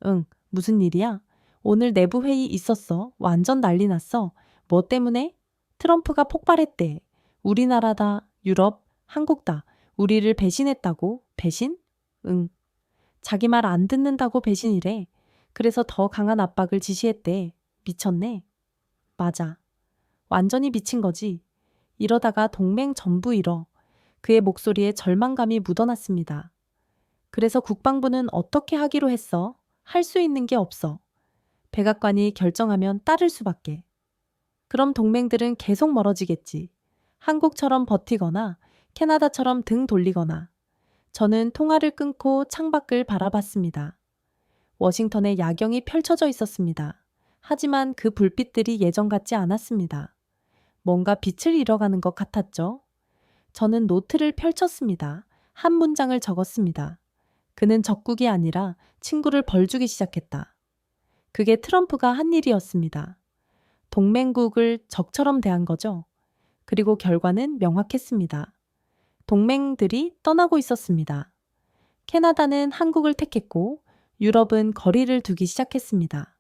응, 무슨 일이야? 오늘 내부 회의 있었어. 완전 난리 났어. 뭐 때문에? 트럼프가 폭발했대. 우리나라다, 유럽, 한국다. 우리를 배신했다고? 배신? 응. 자기 말 안 듣는다고 배신이래. 그래서 더 강한 압박을 지시했대. 미쳤네. 맞아. 완전히 미친 거지. 이러다가 동맹 전부 잃어. 그의 목소리에 절망감이 묻어났습니다. 그래서 국방부는 어떻게 하기로 했어? 할 수 있는 게 없어. 백악관이 결정하면 따를 수밖에. 그럼 동맹들은 계속 멀어지겠지. 한국처럼 버티거나 캐나다처럼 등 돌리거나. 저는 통화를 끊고 창밖을 바라봤습니다. 워싱턴에 야경이 펼쳐져 있었습니다. 하지만 그 불빛들이 예전 같지 않았습니다. 뭔가 빛을 잃어가는 것 같았죠. 저는 노트를 펼쳤습니다. 한 문장을 적었습니다. 그는 적국이 아니라 친구를 벌주기 시작했다. 그게 트럼프가 한 일이었습니다. 동맹국을 적처럼 대한 거죠. 그리고 결과는 명확했습니다. 동맹들이 떠나고 있었습니다. 캐나다는 한국을 택했고 유럽은 거리를 두기 시작했습니다.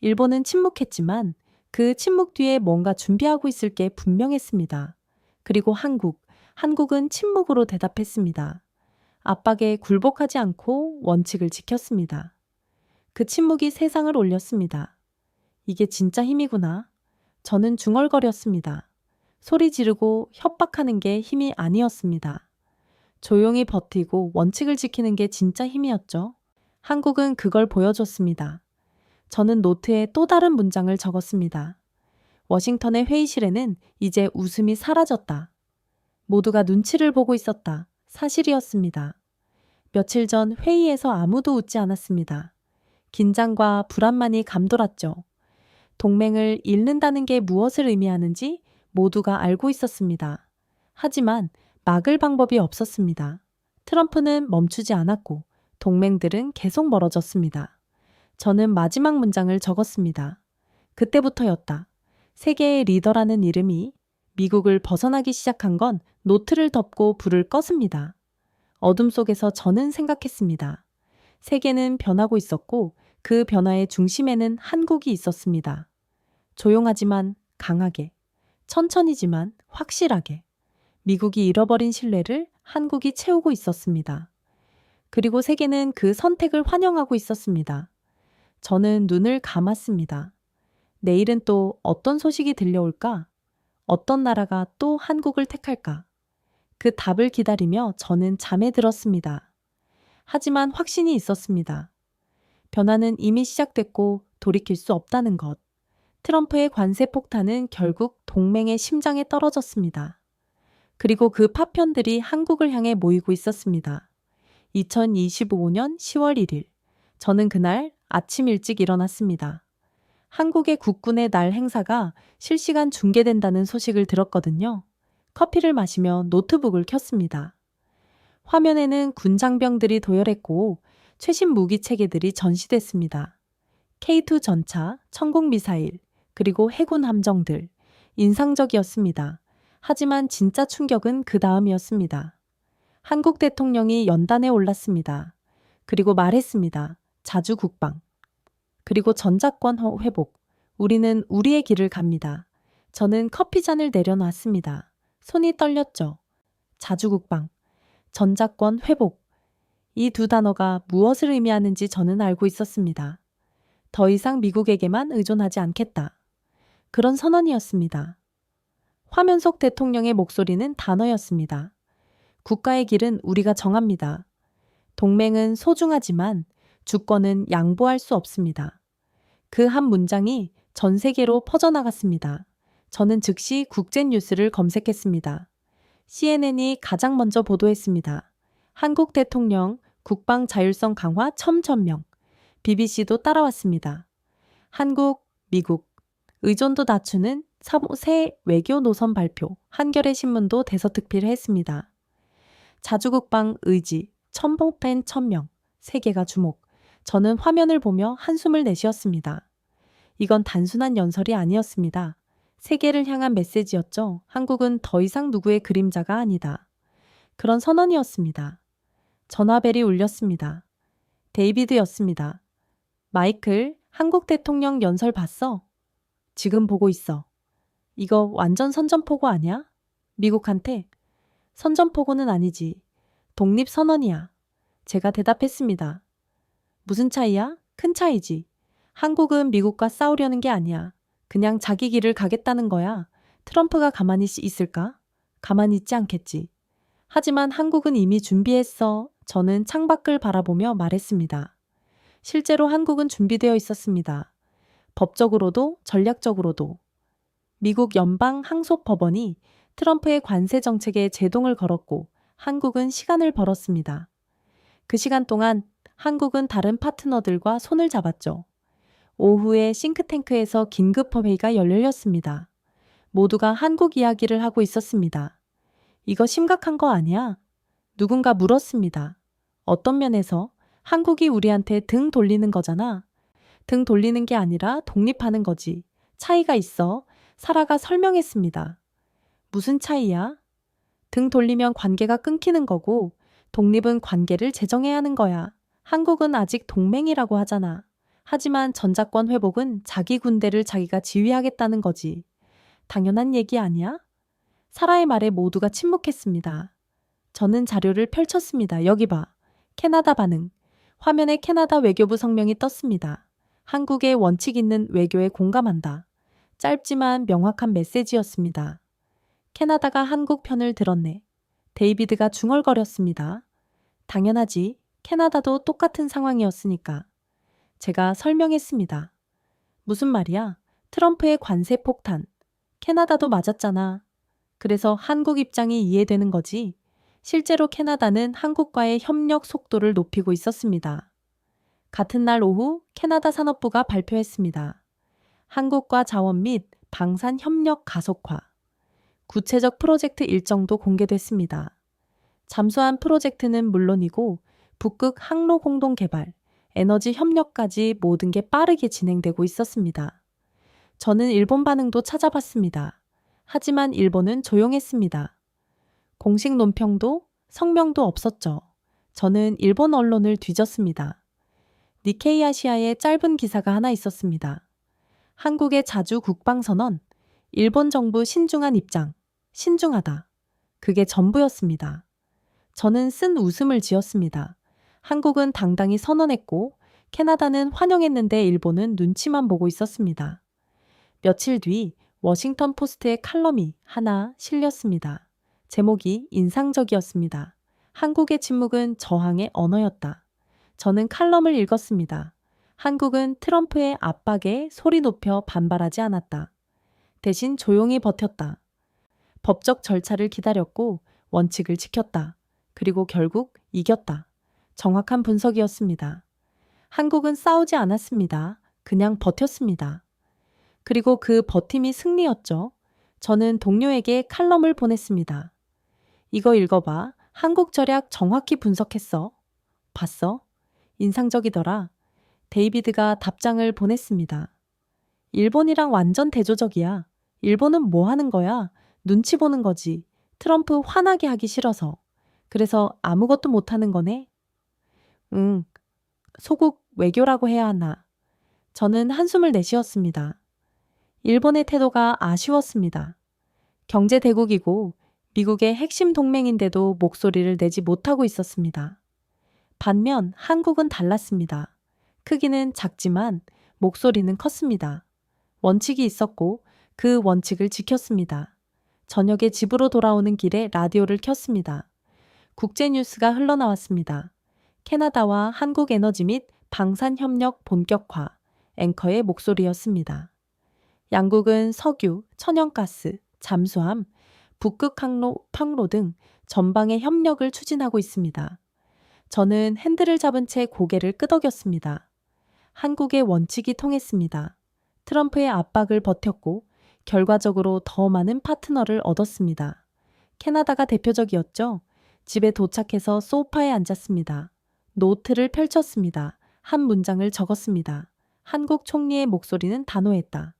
일본은 침묵했지만 그 침묵 뒤에 뭔가 준비하고 있을 게 분명했습니다. 그리고 한국은 침묵으로 대답했습니다. 압박에 굴복하지 않고 원칙을 지켰습니다. 그 침묵이 세상을 올렸습니다. 이게 진짜 힘이구나. 저는 중얼거렸습니다. 소리 지르고 협박하는 게 힘이 아니었습니다. 조용히 버티고 원칙을 지키는 게 진짜 힘이었죠. 한국은 그걸 보여줬습니다. 저는 노트에 또 다른 문장을 적었습니다. 워싱턴의 회의실에는 이제 웃음이 사라졌다. 모두가 눈치를 보고 있었다. 사실이었습니다. 며칠 전 회의에서 아무도 웃지 않았습니다. 긴장과 불안만이 감돌았죠. 동맹을 잃는다는 게 무엇을 의미하는지 모두가 알고 있었습니다. 하지만 막을 방법이 없었습니다. 트럼프는 멈추지 않았고 동맹들은 계속 멀어졌습니다. 저는 마지막 문장을 적었습니다. 그때부터였다. 세계의 리더라는 이름이 미국을 벗어나기 시작한 건 노트를 덮고 불을 껐습니다. 어둠 속에서 저는 생각했습니다. 세계는 변하고 있었고 그 변화의 중심에는 한국이 있었습니다. 조용하지만 강하게, 천천히지만 확실하게 미국이 잃어버린 신뢰를 한국이 채우고 있었습니다. 그리고 세계는 그 선택을 환영하고 있었습니다. 저는 눈을 감았습니다. 내일은 또 어떤 소식이 들려올까? 어떤 나라가 또 한국을 택할까? 그 답을 기다리며 저는 잠에 들었습니다. 하지만 확신이 있었습니다. 변화는 이미 시작됐고 돌이킬 수 없다는 것. 트럼프의 관세 폭탄은 결국 동맹의 심장에 떨어졌습니다. 그리고 그 파편들이 한국을 향해 모이고 있었습니다. 2025년 10월 1일. 저는 그날 아침 일찍 일어났습니다. 한국의 국군의 날 행사가 실시간 중계된다는 소식을 들었거든요. 커피를 마시며 노트북을 켰습니다. 화면에는 군 장병들이 도열했고 최신 무기 체계들이 전시됐습니다. K2 전차, 천국 미사일, 그리고 해군 함정들. 인상적이었습니다. 하지만 진짜 충격은 그 다음이었습니다. 한국 대통령이 연단에 올랐습니다. 그리고 말했습니다. 자주 국방. 그리고 전작권 회복. 우리는 우리의 길을 갑니다. 저는 커피잔을 내려놨습니다. 손이 떨렸죠. 자주 국방. 전작권 회복. 이 두 단어가 무엇을 의미하는지 저는 알고 있었습니다. 더 이상 미국에게만 의존하지 않겠다. 그런 선언이었습니다. 화면 속 대통령의 목소리는 단어였습니다. 국가의 길은 우리가 정합니다. 동맹은 소중하지만 주권은 양보할 수 없습니다. 그 한 문장이 전 세계로 퍼져나갔습니다. 저는 즉시 국제뉴스를 검색했습니다. CNN이 가장 먼저 보도했습니다. 한국 대통령 국방 자율성 강화 첨천명. BBC도 따라왔습니다. 한국, 미국, 의존도 낮추는 새 외교 노선 발표. 한겨레 신문도 대서특필을 했습니다. 자주국방 의지, 천복팬 천명, 세계가 주목. 저는 화면을 보며 한숨을 내쉬었습니다. 이건 단순한 연설이 아니었습니다. 세계를 향한 메시지였죠. 한국은 더 이상 누구의 그림자가 아니다. 그런 선언이었습니다. 전화벨이 울렸습니다. 데이비드였습니다. 마이클, 한국 대통령 연설 봤어? 지금 보고 있어. 이거 완전 선전포고 아니야? 미국한테? 선전포고는 아니지. 독립선언이야. 제가 대답했습니다. 무슨 차이야? 큰 차이지. 한국은 미국과 싸우려는 게 아니야. 그냥 자기 길을 가겠다는 거야. 트럼프가 가만히 있을까? 가만히 있지 않겠지. 하지만 한국은 이미 준비했어. 저는 창밖을 바라보며 말했습니다. 실제로 한국은 준비되어 있었습니다. 법적으로도 전략적으로도. 미국 연방 항소법원이 트럼프의 관세 정책에 제동을 걸었고 한국은 시간을 벌었습니다. 그 시간 동안 한국은 다른 파트너들과 손을 잡았죠. 오후에 싱크탱크에서 긴급회의가 열렸습니다. 모두가 한국 이야기를 하고 있었습니다. 이거 심각한 거 아니야? 누군가 물었습니다. 어떤 면에서? 한국이 우리한테 등 돌리는 거잖아. 등 돌리는 게 아니라 독립하는 거지. 차이가 있어. 사라가 설명했습니다. 무슨 차이야? 등 돌리면 관계가 끊기는 거고 독립은 관계를 재정해야 하는 거야. 한국은 아직 동맹이라고 하잖아. 하지만 전작권 회복은 자기 군대를 자기가 지휘하겠다는 거지. 당연한 얘기 아니야? 사라의 말에 모두가 침묵했습니다. 저는 자료를 펼쳤습니다. 여기 봐. 캐나다 반응. 화면에 캐나다 외교부 성명이 떴습니다. 한국의 원칙 있는 외교에 공감한다. 짧지만 명확한 메시지였습니다. 캐나다가 한국 편을 들었네. 데이비드가 중얼거렸습니다. 당연하지. 캐나다도 똑같은 상황이었으니까. 제가 설명했습니다. 무슨 말이야? 트럼프의 관세 폭탄. 캐나다도 맞았잖아. 그래서 한국 입장이 이해되는 거지. 실제로 캐나다는 한국과의 협력 속도를 높이고 있었습니다. 같은 날 오후 캐나다 산업부가 발표했습니다. 한국과 자원 및 방산 협력 가속화. 구체적 프로젝트 일정도 공개됐습니다. 잠수함 프로젝트는 물론이고 북극 항로 공동 개발, 에너지 협력까지 모든 게 빠르게 진행되고 있었습니다. 저는 일본 반응도 찾아봤습니다. 하지만 일본은 조용했습니다. 공식 논평도 성명도 없었죠. 저는 일본 언론을 뒤졌습니다. 니케이 아시아에 짧은 기사가 하나 있었습니다. 한국의 자주 국방선언, 일본 정부 신중한 입장, 신중하다. 그게 전부였습니다. 저는 쓴 웃음을 지었습니다. 한국은 당당히 선언했고 캐나다는 환영했는데 일본은 눈치만 보고 있었습니다. 며칠 뒤 워싱턴 포스트의 칼럼이 하나 실렸습니다. 제목이 인상적이었습니다. 한국의 침묵은 저항의 언어였다. 저는 칼럼을 읽었습니다. 한국은 트럼프의 압박에 소리 높여 반발하지 않았다. 대신 조용히 버텼다. 법적 절차를 기다렸고 원칙을 지켰다. 그리고 결국 이겼다. 정확한 분석이었습니다. 한국은 싸우지 않았습니다. 그냥 버텼습니다. 그리고 그 버팀이 승리였죠. 저는 동료에게 칼럼을 보냈습니다. 이거 읽어봐. 한국 절약 정확히 분석했어. 봤어? 인상적이더라. 데이비드가 답장을 보냈습니다. 일본이랑 완전 대조적이야. 일본은 뭐 하는 거야? 눈치 보는 거지. 트럼프 화나게 하기 싫어서. 그래서 아무것도 못하는 거네? 응, 소국 외교라고 해야 하나. 저는 한숨을 내쉬었습니다. 일본의 태도가 아쉬웠습니다. 경제 대국이고 미국의 핵심 동맹인데도 목소리를 내지 못하고 있었습니다. 반면 한국은 달랐습니다. 크기는 작지만 목소리는 컸습니다. 원칙이 있었고 그 원칙을 지켰습니다. 저녁에 집으로 돌아오는 길에 라디오를 켰습니다. 국제뉴스가 흘러나왔습니다. 캐나다와 한국에너지 및 방산협력 본격화, 앵커의 목소리였습니다. 양국은 석유, 천연가스, 잠수함, 북극 항로, 평로 등 전방의 협력을 추진하고 있습니다. 저는 핸들을 잡은 채 고개를 끄덕였습니다. 한국의 원칙이 통했습니다. 트럼프의 압박을 버텼고 결과적으로 더 많은 파트너를 얻었습니다. 캐나다가 대표적이었죠. 집에 도착해서 소파에 앉았습니다. 노트를 펼쳤습니다. 한 문장을 적었습니다. 한국 총리의 목소리는 단호했다.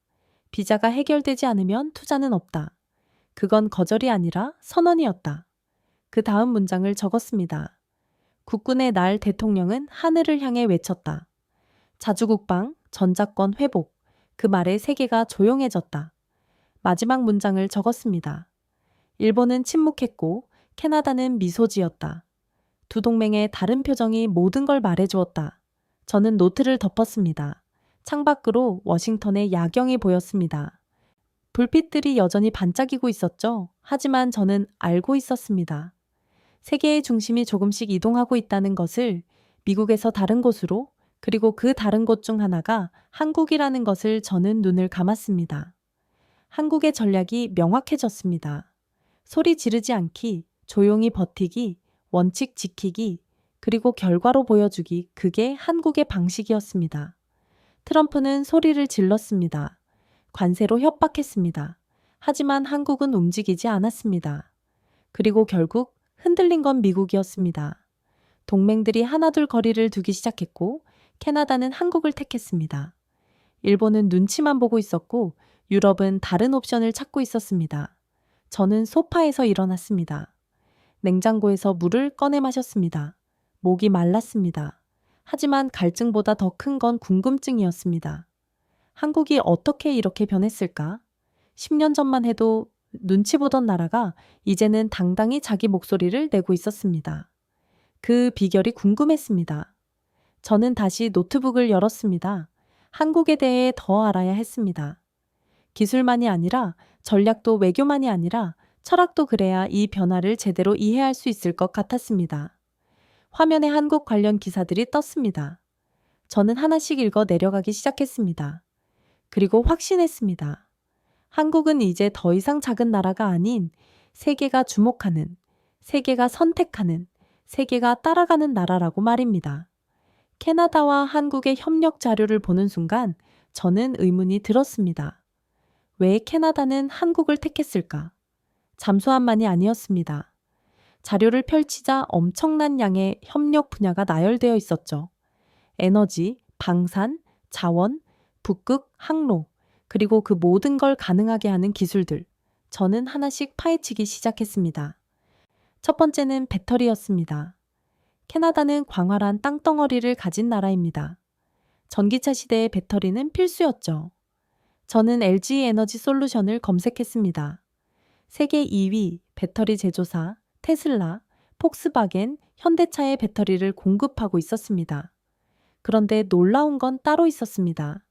비자가 해결되지 않으면 투자는 없다. 그건 거절이 아니라 선언이었다. 그 다음 문장을 적었습니다. 국군의 날 대통령은 하늘을 향해 외쳤다. 자주국방, 전작권 회복. 그 말에 세계가 조용해졌다. 마지막 문장을 적었습니다. 일본은 침묵했고 캐나다는 미소 지었다. 두 동맹의 다른 표정이 모든 걸 말해주었다. 저는 노트를 덮었습니다. 창밖으로 워싱턴의 야경이 보였습니다. 불빛들이 여전히 반짝이고 있었죠. 하지만 저는 알고 있었습니다. 세계의 중심이 조금씩 이동하고 있다는 것을, 미국에서 다른 곳으로, 그리고 그 다른 곳 중 하나가 한국이라는 것을 저는 눈을 감았습니다. 한국의 전략이 명확해졌습니다. 소리 지르지 않기, 조용히 버티기, 원칙 지키기, 그리고 결과로 보여주기, 그게 한국의 방식이었습니다. 트럼프는 소리를 질렀습니다. 관세로 협박했습니다. 하지만 한국은 움직이지 않았습니다. 그리고 결국 흔들린 건 미국이었습니다. 동맹들이 하나둘 거리를 두기 시작했고 캐나다는 한국을 택했습니다. 일본은 눈치만 보고 있었고 유럽은 다른 옵션을 찾고 있었습니다. 저는 소파에서 일어났습니다. 냉장고에서 물을 꺼내 마셨습니다. 목이 말랐습니다. 하지만 갈증보다 더 큰 건 궁금증이었습니다. 한국이 어떻게 이렇게 변했을까? 10년 전만 해도 눈치 보던 나라가 이제는 당당히 자기 목소리를 내고 있었습니다. 그 비결이 궁금했습니다. 저는 다시 노트북을 열었습니다. 한국에 대해 더 알아야 했습니다. 기술만이 아니라 전략도 외교만이 아니라 철학도 그래야 이 변화를 제대로 이해할 수 있을 것 같았습니다. 화면에 한국 관련 기사들이 떴습니다. 저는 하나씩 읽어 내려가기 시작했습니다. 그리고 확신했습니다. 한국은 이제 더 이상 작은 나라가 아닌 세계가 주목하는, 세계가 선택하는, 세계가 따라가는 나라라고 말입니다. 캐나다와 한국의 협력 자료를 보는 순간 저는 의문이 들었습니다. 왜 캐나다는 한국을 택했을까? 잠수함만이 아니었습니다. 자료를 펼치자 엄청난 양의 협력 분야가 나열되어 있었죠. 에너지, 방산, 자원, 북극, 항로, 그리고 그 모든 걸 가능하게 하는 기술들. 저는 하나씩 파헤치기 시작했습니다. 첫 번째는 배터리였습니다. 캐나다는 광활한 땅덩어리를 가진 나라입니다. 전기차 시대의 배터리는 필수였죠. 저는 LG 에너지 솔루션을 검색했습니다. 세계 2위 배터리 제조사 테슬라, 폭스바겐, 현대차의 배터리를 공급하고 있었습니다. 그런데 놀라운 건 따로 있었습니다.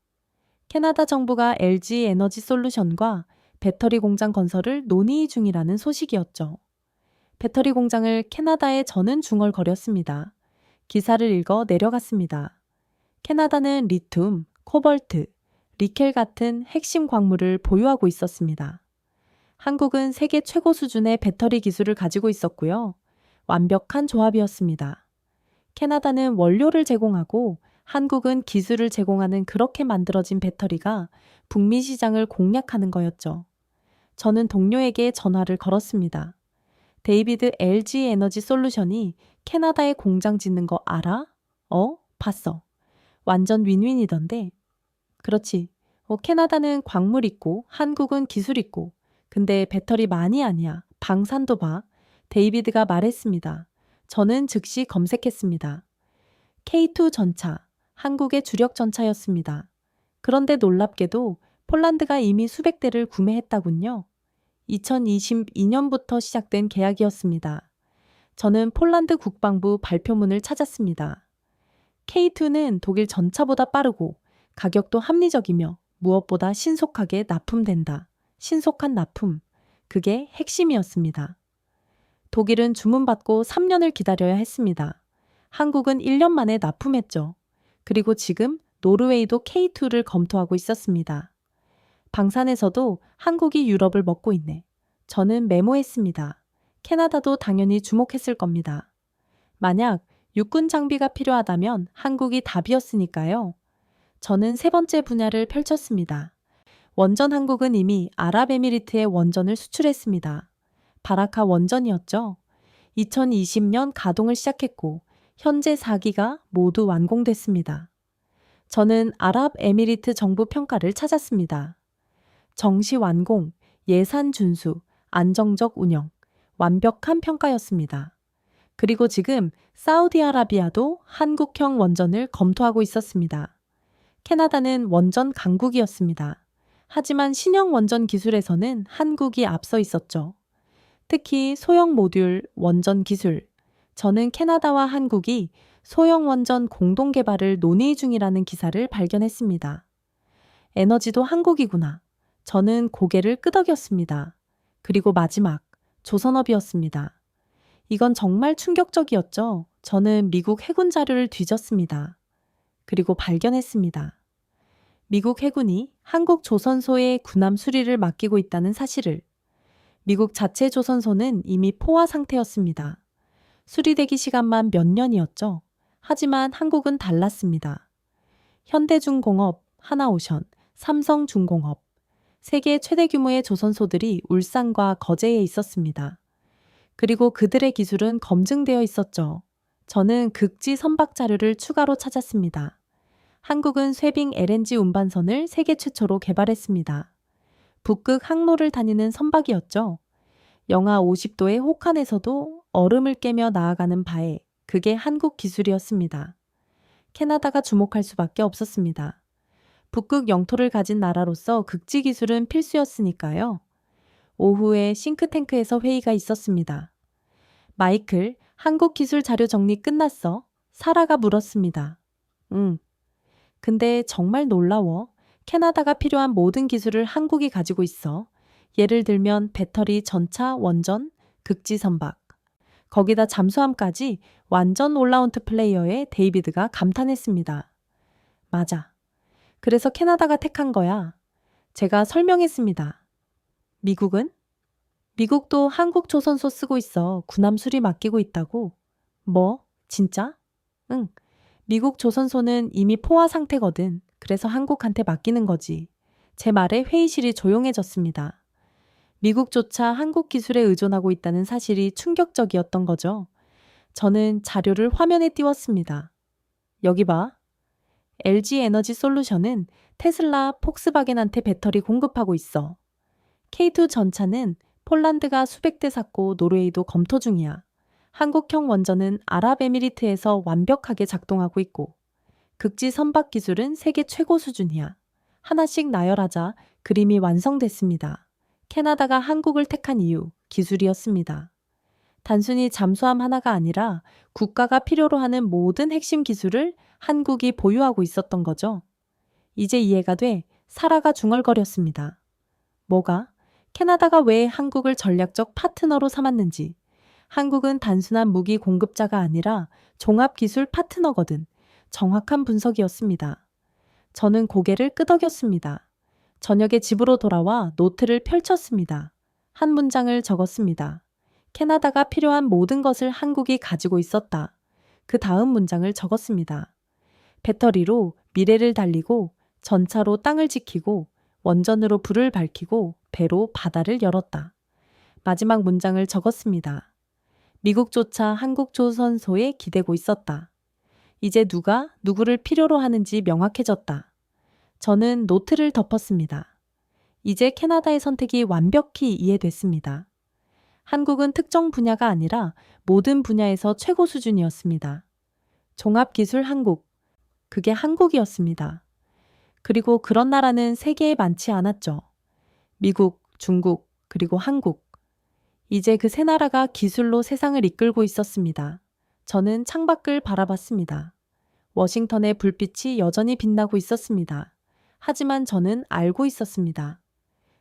캐나다 정부가 LG 에너지 솔루션과 배터리 공장 건설을 논의 중이라는 소식이었죠. 배터리 공장을 캐나다에 저는 중얼거렸습니다. 기사를 읽어 내려갔습니다. 캐나다는 리튬, 코발트, 니켈 같은 핵심 광물을 보유하고 있었습니다. 한국은 세계 최고 수준의 배터리 기술을 가지고 있었고요. 완벽한 조합이었습니다. 캐나다는 원료를 제공하고 한국은 기술을 제공하는 그렇게 만들어진 배터리가 북미 시장을 공략하는 거였죠. 저는 동료에게 전화를 걸었습니다. 데이비드 LG 에너지 솔루션이 캐나다에 공장 짓는 거 알아? 봤어. 완전 윈윈이던데. 그렇지. 캐나다는 광물 있고 한국은 기술 있고. 근데 배터리만이 아니야. 방산도 봐. 데이비드가 말했습니다. 저는 즉시 검색했습니다. K2 전차, 한국의 주력 전차였습니다. 그런데 놀랍게도 폴란드가 이미 수백 대를 구매했다군요. 2022년부터 시작된 계약이었습니다. 저는 폴란드 국방부 발표문을 찾았습니다. K2는 독일 전차보다 빠르고 가격도 합리적이며 무엇보다 신속하게 납품된다. 신속한 납품. 그게 핵심이었습니다. 독일은 주문받고 3년을 기다려야 했습니다. 한국은 1년 만에 납품했죠. 그리고 지금 노르웨이도 K2를 검토하고 있었습니다. 방산에서도 한국이 유럽을 먹고 있네. 저는 메모했습니다. 캐나다도 당연히 주목했을 겁니다. 만약 육군 장비가 필요하다면 한국이 답이었으니까요. 저는 세 번째 분야를 펼쳤습니다. 원전 한국은 이미 아랍에미리트에 원전을 수출했습니다. 바라카 원전이었죠. 2020년 가동을 시작했고 현재 4기가 모두 완공됐습니다. 저는 아랍에미리트 정부 평가를 찾았습니다. 정시 완공, 예산 준수, 안정적 운영, 완벽한 평가였습니다. 그리고 지금 사우디아라비아도 한국형 원전을 검토하고 있었습니다. 캐나다는 원전 강국이었습니다. 하지만 신형 원전 기술에서는 한국이 앞서 있었죠. 특히 소형 모듈 원전 기술. 저는 캐나다와 한국이 소형 원전 공동 개발을 논의 중이라는 기사를 발견했습니다. 에너지도 한국이구나. 저는 고개를 끄덕였습니다. 그리고 마지막, 조선업이었습니다. 이건 정말 충격적이었죠. 저는 미국 해군 자료를 뒤졌습니다. 그리고 발견했습니다. 미국 해군이 한국 조선소에 군함 수리를 맡기고 있다는 사실을. 미국 자체 조선소는 이미 포화 상태였습니다. 수리대기 시간만 몇 년이었죠. 하지만 한국은 달랐습니다. 현대중공업, 하나오션, 삼성중공업, 세계 최대 규모의 조선소들이 울산과 거제에 있었습니다. 그리고 그들의 기술은 검증되어 있었죠. 저는 극지 선박 자료를 추가로 찾았습니다. 한국은 쇠빙 LNG 운반선을 세계 최초로 개발했습니다. 북극 항로를 다니는 선박이었죠. 영하 50도의 혹한에서도 얼음을 깨며 나아가는 바에 그게 한국 기술이었습니다. 캐나다가 주목할 수밖에 없었습니다. 북극 영토를 가진 나라로서 극지 기술은 필수였으니까요. 오후에 싱크탱크에서 회의가 있었습니다. 마이클, 한국 기술 자료 정리 끝났어? 사라가 물었습니다. 응. 근데 정말 놀라워. 캐나다가 필요한 모든 기술을 한국이 가지고 있어. 예를 들면 배터리, 전차, 원전, 극지 선박. 거기다 잠수함까지 완전 올라운드 플레이어의 데이비드가 감탄했습니다. 맞아. 그래서 캐나다가 택한 거야. 제가 설명했습니다. 미국은? 미국도 한국 조선소 쓰고 있어. 군함 수리 맡기고 있다고. 뭐? 진짜? 응. 미국 조선소는 이미 포화 상태거든. 그래서 한국한테 맡기는 거지. 제 말에 회의실이 조용해졌습니다. 미국조차 한국 기술에 의존하고 있다는 사실이 충격적이었던 거죠. 저는 자료를 화면에 띄웠습니다. 여기 봐. LG 에너지 솔루션은 테슬라, 폭스바겐한테 배터리 공급하고 있어. K2 전차는 폴란드가 수백 대 샀고 노르웨이도 검토 중이야. 한국형 원전은 아랍에미리트에서 완벽하게 작동하고 있고 극지 선박 기술은 세계 최고 수준이야. 하나씩 나열하자 그림이 완성됐습니다. 캐나다가 한국을 택한 이유, 기술이었습니다. 단순히 잠수함 하나가 아니라 국가가 필요로 하는 모든 핵심 기술을 한국이 보유하고 있었던 거죠. 이제 이해가 돼 사라가 중얼거렸습니다. 뭐가? 캐나다가 왜 한국을 전략적 파트너로 삼았는지. 한국은 단순한 무기 공급자가 아니라 종합기술 파트너거든. 정확한 분석이었습니다. 저는 고개를 끄덕였습니다. 저녁에 집으로 돌아와 노트를 펼쳤습니다. 한 문장을 적었습니다. 캐나다가 필요한 모든 것을 한국이 가지고 있었다. 그 다음 문장을 적었습니다. 배터리로 미래를 달리고 전차로 땅을 지키고 원전으로 불을 밝히고 배로 바다를 열었다. 마지막 문장을 적었습니다. 미국조차 한국 조선소에 기대고 있었다. 이제 누가 누구를 필요로 하는지 명확해졌다. 저는 노트를 덮었습니다. 이제 캐나다의 선택이 완벽히 이해됐습니다. 한국은 특정 분야가 아니라 모든 분야에서 최고 수준이었습니다. 종합기술 한국, 그게 한국이었습니다. 그리고 그런 나라는 세계에 많지 않았죠. 미국, 중국, 그리고 한국. 이제 그 세 나라가 기술로 세상을 이끌고 있었습니다. 저는 창밖을 바라봤습니다. 워싱턴의 불빛이 여전히 빛나고 있었습니다. 하지만 저는 알고 있었습니다.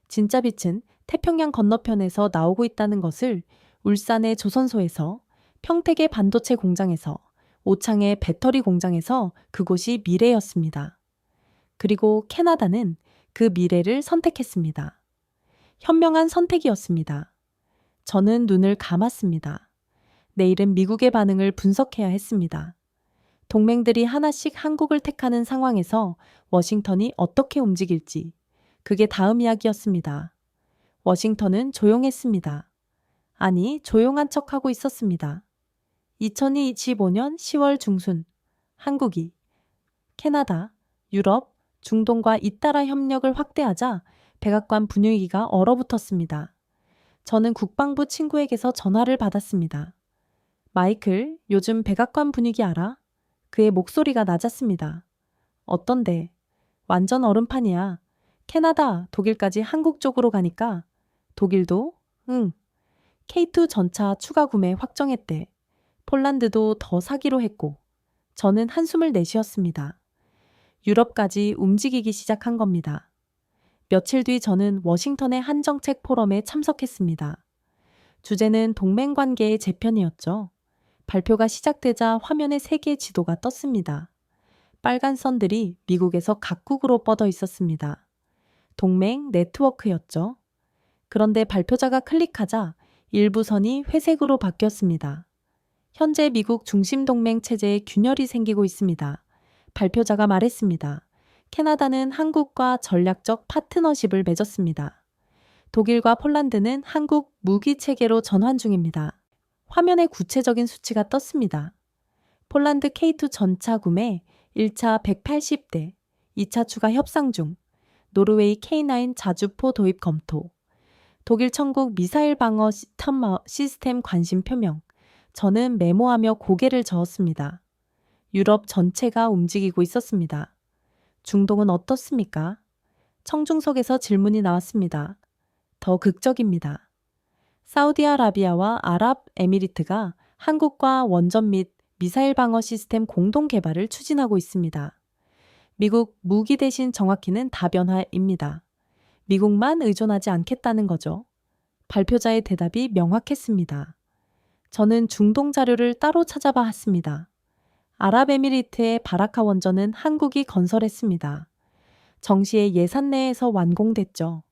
진짜 빛은 태평양 건너편에서 나오고 있다는 것을 울산의 조선소에서, 평택의 반도체 공장에서, 오창의 배터리 공장에서 그곳이 미래였습니다. 그리고 캐나다는 그 미래를 선택했습니다. 현명한 선택이었습니다. 저는 눈을 감았습니다. 내일은 미국의 반응을 분석해야 했습니다. 동맹들이 하나씩 한국을 택하는 상황에서 워싱턴이 어떻게 움직일지, 그게 다음 이야기였습니다. 워싱턴은 조용했습니다. 아니, 조용한 척하고 있었습니다. 2025년 10월 중순, 한국이 캐나다, 유럽, 중동과 잇따라 협력을 확대하자 백악관 분위기가 얼어붙었습니다. 저는 국방부 친구에게서 전화를 받았습니다. 마이클, 요즘 백악관 분위기 알아? 그의 목소리가 낮았습니다. 어떤데? 완전 얼음판이야. 캐나다, 독일까지 한국 쪽으로 가니까. 독일도? 응. K2 전차 추가 구매 확정했대. 폴란드도 더 사기로 했고. 저는 한숨을 내쉬었습니다. 유럽까지 움직이기 시작한 겁니다. 며칠 뒤 저는 워싱턴의 한정책 포럼에 참석했습니다. 주제는 동맹 관계의 재편이었죠. 발표가 시작되자 화면에 세계 지도가 떴습니다. 빨간 선들이 미국에서 각국으로 뻗어 있었습니다. 동맹 네트워크였죠. 그런데 발표자가 클릭하자 일부 선이 회색으로 바뀌었습니다. 현재 미국 중심 동맹 체제에 균열이 생기고 있습니다. 발표자가 말했습니다. 캐나다는 한국과 전략적 파트너십을 맺었습니다. 독일과 폴란드는 한국 무기 체계로 전환 중입니다. 화면에 구체적인 수치가 떴습니다. 폴란드 K2 전차 구매 1차 180대, 2차 추가 협상 중, 노르웨이 K9 자주포 도입 검토, 독일 천국 미사일 방어 시스템 관심 표명. 저는 메모하며 고개를 저었습니다. 유럽 전체가 움직이고 있었습니다. 중동은 어떻습니까? 청중석에서 질문이 나왔습니다. 더 극적입니다. 사우디아라비아와 아랍에미리트가 한국과 원전 및 미사일 방어 시스템 공동 개발을 추진하고 있습니다. 미국 무기 대신 정확히는 다변화입니다. 미국만 의존하지 않겠다는 거죠. 발표자의 대답이 명확했습니다. 저는 중동 자료를 따로 찾아봐 왔습니다. 아랍에미리트의 바라카 원전은 한국이 건설했습니다. 정시의 예산 내에서 완공됐죠.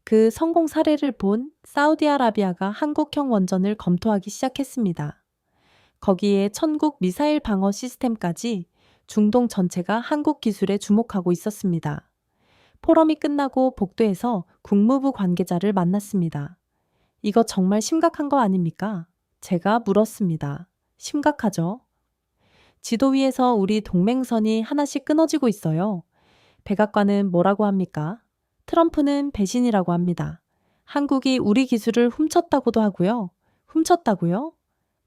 그 성공 사례를 본 사우디아라비아가 한국형 원전을 검토하기 시작했습니다. 거기에 천국 미사일 방어 시스템까지 중동 전체가 한국 기술에 주목하고 있었습니다. 포럼이 끝나고 복도에서 국무부 관계자를 만났습니다. 이거 정말 심각한 거 아닙니까? 제가 물었습니다. 심각하죠? 지도 위에서 우리 동맹선이 하나씩 끊어지고 있어요. 백악관은 뭐라고 합니까? 트럼프는 배신이라고 합니다. 한국이 우리 기술을 훔쳤다고도 하고요. 훔쳤다고요?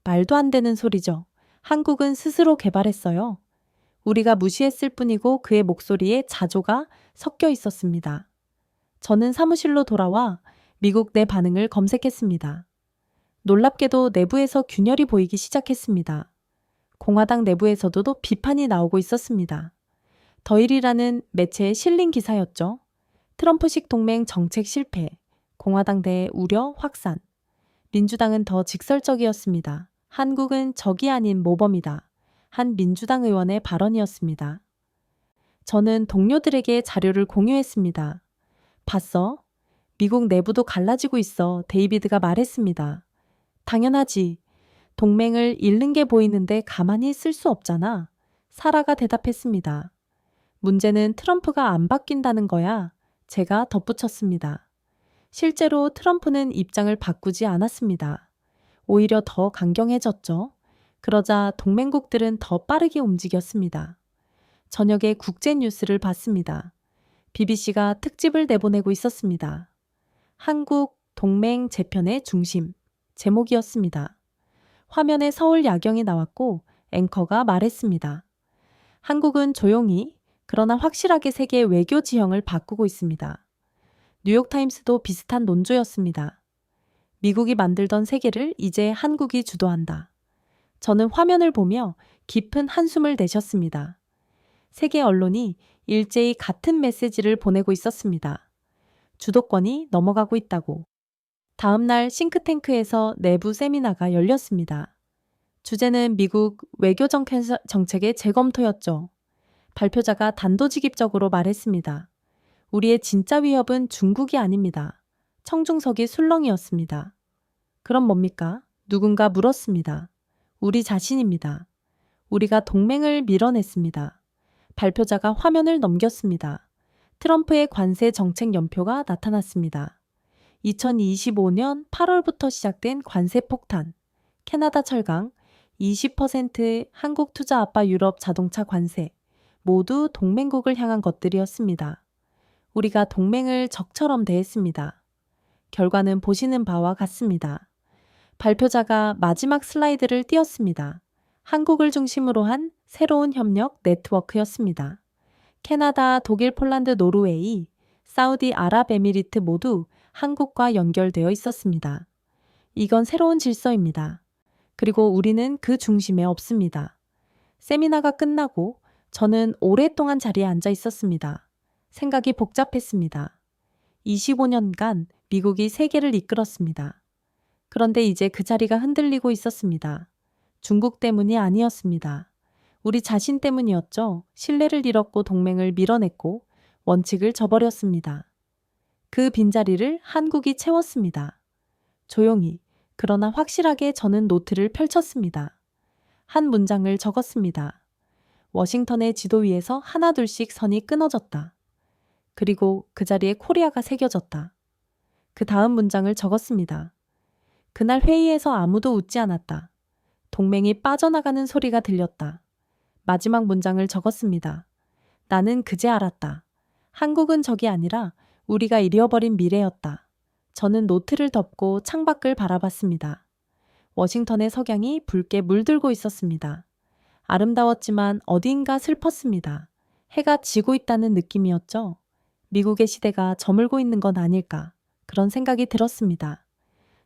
말도 안 되는 소리죠. 한국은 스스로 개발했어요. 우리가 무시했을 뿐이고 그의 목소리에 자조가 섞여 있었습니다. 저는 사무실로 돌아와 미국 내 반응을 검색했습니다. 놀랍게도 내부에서 균열이 보이기 시작했습니다. 공화당 내부에서도 비판이 나오고 있었습니다. 더일이라는 매체에 실린 기사였죠. 트럼프식 동맹 정책 실패, 공화당 내 우려 확산. 민주당은 더 직설적이었습니다. 한국은 적이 아닌 모범이다. 한 민주당 의원의 발언이었습니다. 저는 동료들에게 자료를 공유했습니다. 봤어? 미국 내부도 갈라지고 있어. 데이비드가 말했습니다. 당연하지. 동맹을 잃는 게 보이는데 가만히 있을 수 없잖아. 사라가 대답했습니다. 문제는 트럼프가 안 바뀐다는 거야. 제가 덧붙였습니다. 실제로 트럼프는 입장을 바꾸지 않았습니다. 오히려 더 강경해졌죠. 그러자 동맹국들은 더 빠르게 움직였습니다. 저녁에 국제 뉴스를 봤습니다. BBC가 특집을 내보내고 있었습니다. 한국 동맹 재편의 중심 제목이었습니다. 화면에 서울 야경이 나왔고 앵커가 말했습니다. 한국은 조용히 그러나 확실하게 세계 외교 지형을 바꾸고 있습니다. 뉴욕타임스도 비슷한 논조였습니다. 미국이 만들던 세계를 이제 한국이 주도한다. 저는 화면을 보며 깊은 한숨을 내셨습니다. 세계 언론이 일제히 같은 메시지를 보내고 있었습니다. 주도권이 넘어가고 있다고. 다음 날 싱크탱크에서 내부 세미나가 열렸습니다. 주제는 미국 외교 정책의 재검토였죠. 발표자가 단도직입적으로 말했습니다. 우리의 진짜 위협은 중국이 아닙니다. 청중석이 술렁이었습니다. 그럼 뭡니까? 누군가 물었습니다. 우리 자신입니다. 우리가 동맹을 밀어냈습니다. 발표자가 화면을 넘겼습니다. 트럼프의 관세 정책 연표가 나타났습니다. 2025년 8월부터 시작된 관세 폭탄, 캐나다 철강, 20%의 한국 투자 압박 유럽 자동차 관세, 모두 동맹국을 향한 것들이었습니다. 우리가 동맹을 적처럼 대했습니다. 결과는 보시는 바와 같습니다. 발표자가 마지막 슬라이드를 띄웠습니다. 한국을 중심으로 한 새로운 협력 네트워크였습니다. 캐나다, 독일, 폴란드, 노르웨이, 사우디아랍에미리트 모두 한국과 연결되어 있었습니다. 이건 새로운 질서입니다. 그리고 우리는 그 중심에 없습니다. 세미나가 끝나고 저는 오랫동안 자리에 앉아 있었습니다. 생각이 복잡했습니다. 25년간 미국이 세계를 이끌었습니다. 그런데 이제 그 자리가 흔들리고 있었습니다. 중국 때문이 아니었습니다. 우리 자신 때문이었죠. 신뢰를 잃었고 동맹을 밀어냈고 원칙을 저버렸습니다. 그 빈자리를 한국이 채웠습니다. 조용히, 그러나 확실하게 저는 노트를 펼쳤습니다. 한 문장을 적었습니다. 워싱턴의 지도 위에서 하나둘씩 선이 끊어졌다. 그리고 그 자리에 코리아가 새겨졌다. 그 다음 문장을 적었습니다. 그날 회의에서 아무도 웃지 않았다. 동맹이 빠져나가는 소리가 들렸다. 마지막 문장을 적었습니다. 나는 그제 알았다. 한국은 적이 아니라 우리가 잃어버린 미래였다. 저는 노트를 덮고 창밖을 바라봤습니다. 워싱턴의 석양이 붉게 물들고 있었습니다. 아름다웠지만 어딘가 슬펐습니다. 해가 지고 있다는 느낌이었죠. 미국의 시대가 저물고 있는 건 아닐까. 그런 생각이 들었습니다.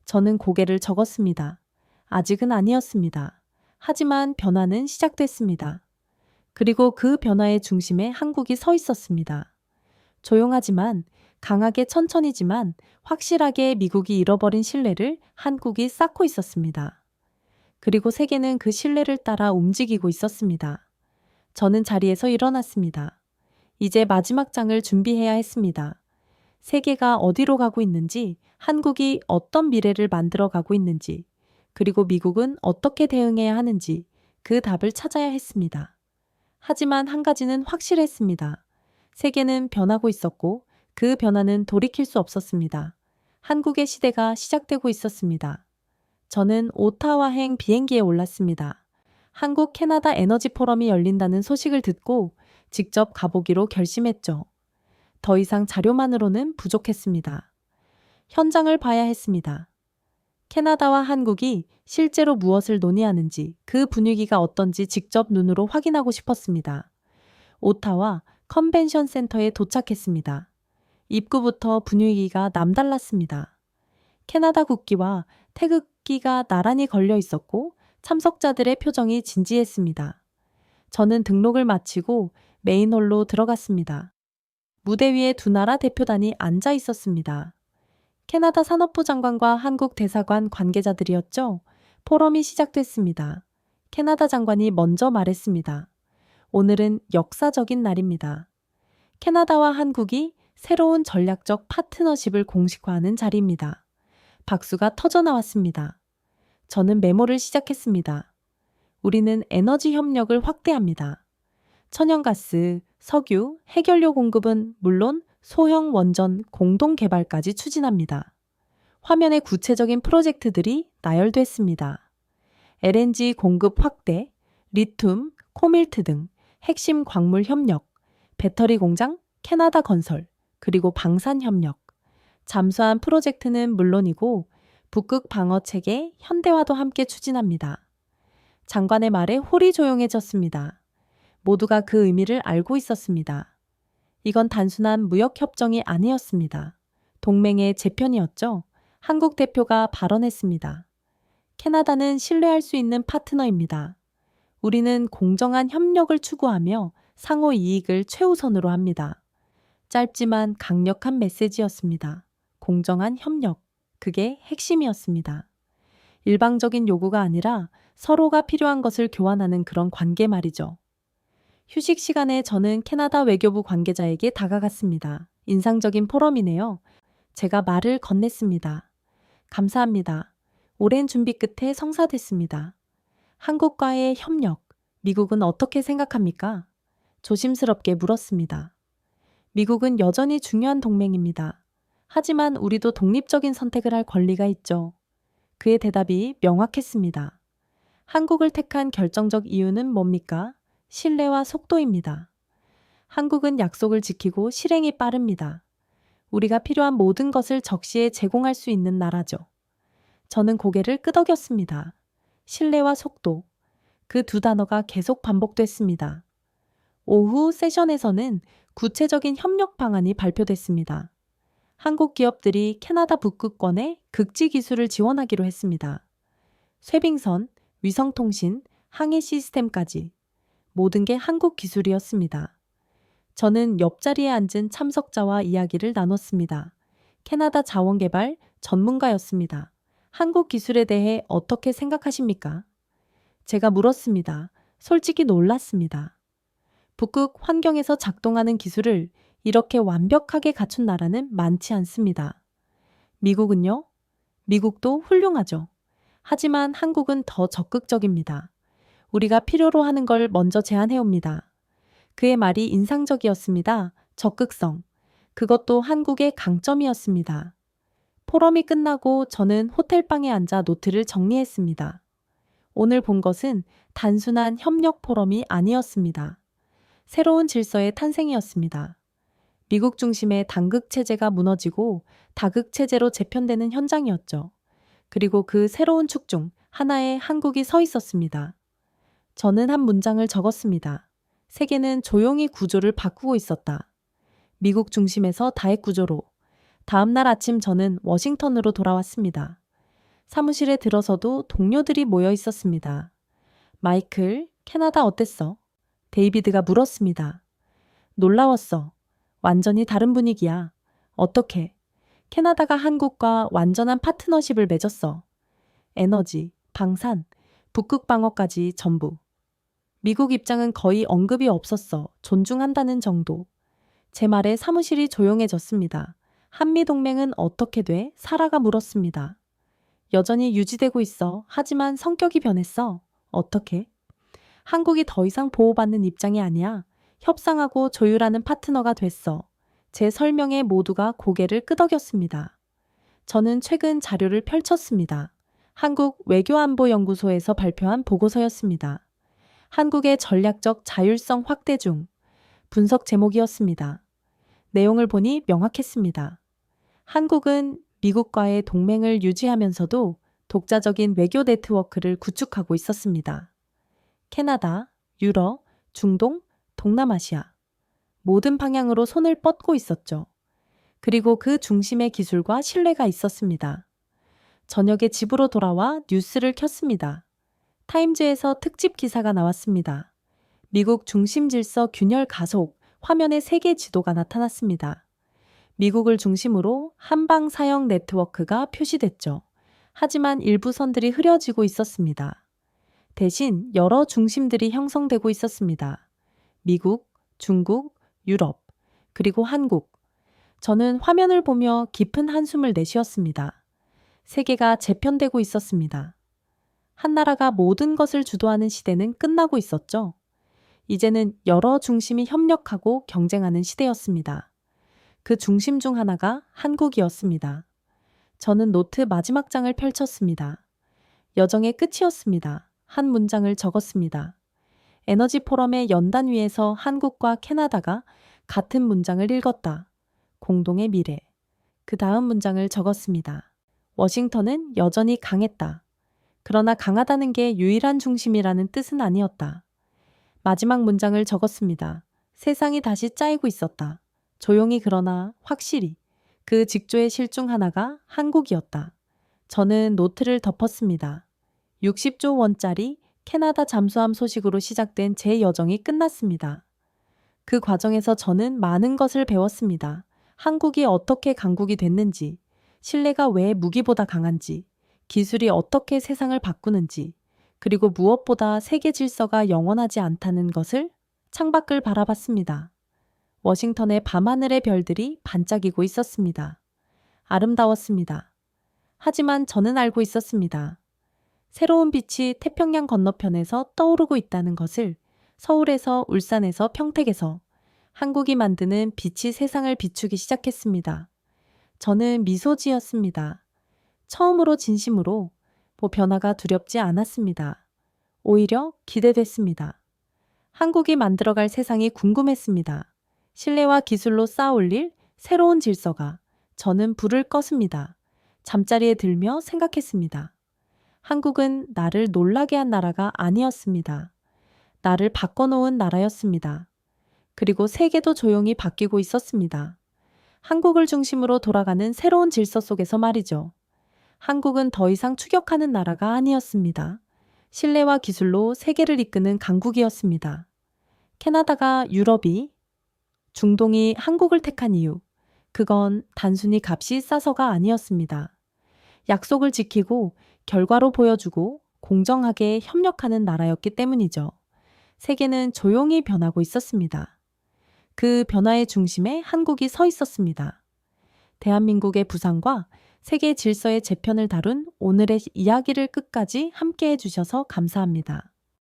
저는 고개를 저었습니다. 아직은 아니었습니다. 하지만 변화는 시작됐습니다. 그리고 그 변화의 중심에 한국이 서 있었습니다. 조용하지만 강하게 천천히지만 확실하게 미국이 잃어버린 신뢰를 한국이 쌓고 있었습니다. 그리고 세계는 그 신뢰를 따라 움직이고 있었습니다. 저는 자리에서 일어났습니다. 이제 마지막 장을 준비해야 했습니다. 세계가 어디로 가고 있는지, 한국이 어떤 미래를 만들어 가고 있는지, 그리고 미국은 어떻게 대응해야 하는지 그 답을 찾아야 했습니다. 하지만 한 가지는 확실했습니다. 세계는 변하고 있었고 그 변화는 돌이킬 수 없었습니다. 한국의 시대가 시작되고 있었습니다. 저는 오타와행 비행기에 올랐습니다. 한국 캐나다 에너지 포럼이 열린다는 소식을 듣고 직접 가보기로 결심했죠. 더 이상 자료만으로는 부족했습니다. 현장을 봐야 했습니다. 캐나다와 한국이 실제로 무엇을 논의하는지, 그 분위기가 어떤지 직접 눈으로 확인하고 싶었습니다. 오타와 컨벤션 센터에 도착했습니다. 입구부터 분위기가 남달랐습니다. 캐나다 국기와 태극기가 나란히 걸려 있었고 참석자들의 표정이 진지했습니다. 저는 등록을 마치고 메인홀로 들어갔습니다. 무대 위에 두 나라 대표단이 앉아 있었습니다. 캐나다 산업부 장관과 한국 대사관 관계자들이었죠. 포럼이 시작됐습니다. 캐나다 장관이 먼저 말했습니다. 오늘은 역사적인 날입니다. 캐나다와 한국이 새로운 전략적 파트너십을 공식화하는 자리입니다. 박수가 터져 나왔습니다. 저는 메모를 시작했습니다. 우리는 에너지 협력을 확대합니다. 천연가스, 석유, 해결료 공급은 물론 소형 원전 공동 개발까지 추진합니다. 화면에 구체적인 프로젝트들이 나열됐습니다. LNG 공급 확대, 리튬, 코밀트 등 핵심 광물 협력, 배터리 공장, 캐나다 건설, 그리고 방산 협력, 잠수함 프로젝트는 물론이고 북극 방어 체계 현대화도 함께 추진합니다. 장관의 말에 홀이 조용해졌습니다. 모두가 그 의미를 알고 있었습니다. 이건 단순한 무역 협정이 아니었습니다. 동맹의 재편이었죠. 한국 대표가 발언했습니다. 캐나다는 신뢰할 수 있는 파트너입니다. 우리는 공정한 협력을 추구하며 상호 이익을 최우선으로 합니다. 짧지만 강력한 메시지였습니다. 공정한 협력, 그게 핵심이었습니다. 일방적인 요구가 아니라 서로가 필요한 것을 교환하는 그런 관계 말이죠. 휴식 시간에 저는 캐나다 외교부 관계자에게 다가갔습니다. 인상적인 포럼이네요. 제가 말을 건넸습니다. 감사합니다. 오랜 준비 끝에 성사됐습니다. 한국과의 협력, 미국은 어떻게 생각합니까? 조심스럽게 물었습니다. 미국은 여전히 중요한 동맹입니다. 하지만 우리도 독립적인 선택을 할 권리가 있죠. 그의 대답이 명확했습니다. 한국을 택한 결정적 이유는 뭡니까? 신뢰와 속도입니다. 한국은 약속을 지키고 실행이 빠릅니다. 우리가 필요한 모든 것을 적시에 제공할 수 있는 나라죠. 저는 고개를 끄덕였습니다. 신뢰와 속도. 그 두 단어가 계속 반복됐습니다. 오후 세션에서는 구체적인 협력 방안이 발표됐습니다. 한국 기업들이 캐나다 북극권에 극지 기술을 지원하기로 했습니다. 쇄빙선, 위성통신, 항해 시스템까지 모든 게 한국 기술이었습니다. 저는 옆자리에 앉은 참석자와 이야기를 나눴습니다. 캐나다 자원개발 전문가였습니다. 한국 기술에 대해 어떻게 생각하십니까? 제가 물었습니다. 솔직히 놀랐습니다. 북극 환경에서 작동하는 기술을 이렇게 완벽하게 갖춘 나라는 많지 않습니다. 미국은요? 미국도 훌륭하죠. 하지만 한국은 더 적극적입니다. 우리가 필요로 하는 걸 먼저 제안해옵니다. 그의 말이 인상적이었습니다. 적극성. 그것도 한국의 강점이었습니다. 포럼이 끝나고 저는 호텔방에 앉아 노트를 정리했습니다. 오늘 본 것은 단순한 협력 포럼이 아니었습니다. 새로운 질서의 탄생이었습니다. 미국 중심의 단극 체제가 무너지고 다극 체제로 재편되는 현장이었죠. 그리고 그 새로운 축 중 하나에 한국이 서 있었습니다. 저는 한 문장을 적었습니다. 세계는 조용히 구조를 바꾸고 있었다. 미국 중심에서 다핵 구조로. 다음 날 아침 저는 워싱턴으로 돌아왔습니다. 사무실에 들어서도 동료들이 모여 있었습니다. 마이클, 캐나다 어땠어? 데이비드가 물었습니다. 놀라웠어. 완전히 다른 분위기야. 어떻게? 캐나다가 한국과 완전한 파트너십을 맺었어. 에너지, 방산, 북극 방어까지 전부. 미국 입장은 거의 언급이 없었어. 존중한다는 정도. 제 말에 사무실이 조용해졌습니다. 한미동맹은 어떻게 돼? 사라가 물었습니다. 여전히 유지되고 있어. 하지만 성격이 변했어. 어떻게? 한국이 더 이상 보호받는 입장이 아니야. 협상하고 조율하는 파트너가 됐어. 제 설명에 모두가 고개를 끄덕였습니다. 저는 최근 자료를 펼쳤습니다. 한국 외교안보연구소에서 발표한 보고서였습니다. 한국의 전략적 자율성 확대 중 분석 제목이었습니다. 내용을 보니 명확했습니다. 한국은 미국과의 동맹을 유지하면서도 독자적인 외교 네트워크를 구축하고 있었습니다. 캐나다, 유럽, 중동, 동남아시아 모든 방향으로 손을 뻗고 있었죠. 그리고 그 중심에 기술과 신뢰가 있었습니다. 저녁에 집으로 돌아와 뉴스를 켰습니다. 타임즈에서 특집 기사가 나왔습니다. 미국 중심 질서 균열 가속, 화면에 세계 지도가 나타났습니다. 미국을 중심으로 한방 사형 네트워크가 표시됐죠. 하지만 일부 선들이 흐려지고 있었습니다. 대신 여러 중심들이 형성되고 있었습니다. 미국, 중국, 유럽, 그리고 한국. 저는 화면을 보며 깊은 한숨을 내쉬었습니다. 세계가 재편되고 있었습니다. 한 나라가 모든 것을 주도하는 시대는 끝나고 있었죠. 이제는 여러 중심이 협력하고 경쟁하는 시대였습니다. 그 중심 중 하나가 한국이었습니다. 저는 노트 마지막 장을 펼쳤습니다. 여정의 끝이었습니다. 한 문장을 적었습니다. 에너지 포럼의 연단 위에서 한국과 캐나다가 같은 문장을 읽었다. 공동의 미래. 그 다음 문장을 적었습니다. 워싱턴은 여전히 강했다. 그러나 강하다는 게 유일한 중심이라는 뜻은 아니었다. 마지막 문장을 적었습니다. 세상이 다시 짜이고 있었다. 조용히 그러나 확실히. 그 직조의 실 중 하나가 한국이었다. 저는 노트를 덮었습니다. 60조 원짜리 캐나다 잠수함 소식으로 시작된 제 여정이 끝났습니다. 그 과정에서 저는 많은 것을 배웠습니다. 한국이 어떻게 강국이 됐는지, 신뢰가 왜 무기보다 강한지, 기술이 어떻게 세상을 바꾸는지, 그리고 무엇보다 세계 질서가 영원하지 않다는 것을 창밖을 바라봤습니다. 워싱턴의 밤하늘의 별들이 반짝이고 있었습니다. 아름다웠습니다. 하지만 저는 알고 있었습니다. 새로운 빛이 태평양 건너편에서 떠오르고 있다는 것을, 서울에서, 울산에서, 평택에서 한국이 만드는 빛이 세상을 비추기 시작했습니다. 저는 미소 지었습니다. 처음으로 진심으로 변화가 두렵지 않았습니다. 오히려 기대됐습니다. 한국이 만들어갈 세상이 궁금했습니다. 신뢰와 기술로 쌓아올릴 새로운 질서가. 저는 불을 껐습니다. 잠자리에 들며 생각했습니다. 한국은 나를 놀라게 한 나라가 아니었습니다. 나를 바꿔놓은 나라였습니다. 그리고 세계도 조용히 바뀌고 있었습니다. 한국을 중심으로 돌아가는 새로운 질서 속에서 말이죠. 한국은 더 이상 추격하는 나라가 아니었습니다. 신뢰와 기술로 세계를 이끄는 강국이었습니다. 캐나다가 유럽이, 중동이 한국을 택한 이유, 그건 단순히 값이 싸서가 아니었습니다. 약속을 지키고 결과로 보여주고 공정하게 협력하는 나라였기 때문이죠. 세계는 조용히 변하고 있었습니다. 그 변화의 중심에 한국이 서 있었습니다. 대한민국의 부상과 세계 질서의 재편을 다룬 오늘의 이야기를 끝까지 함께 해주셔서 감사합니다.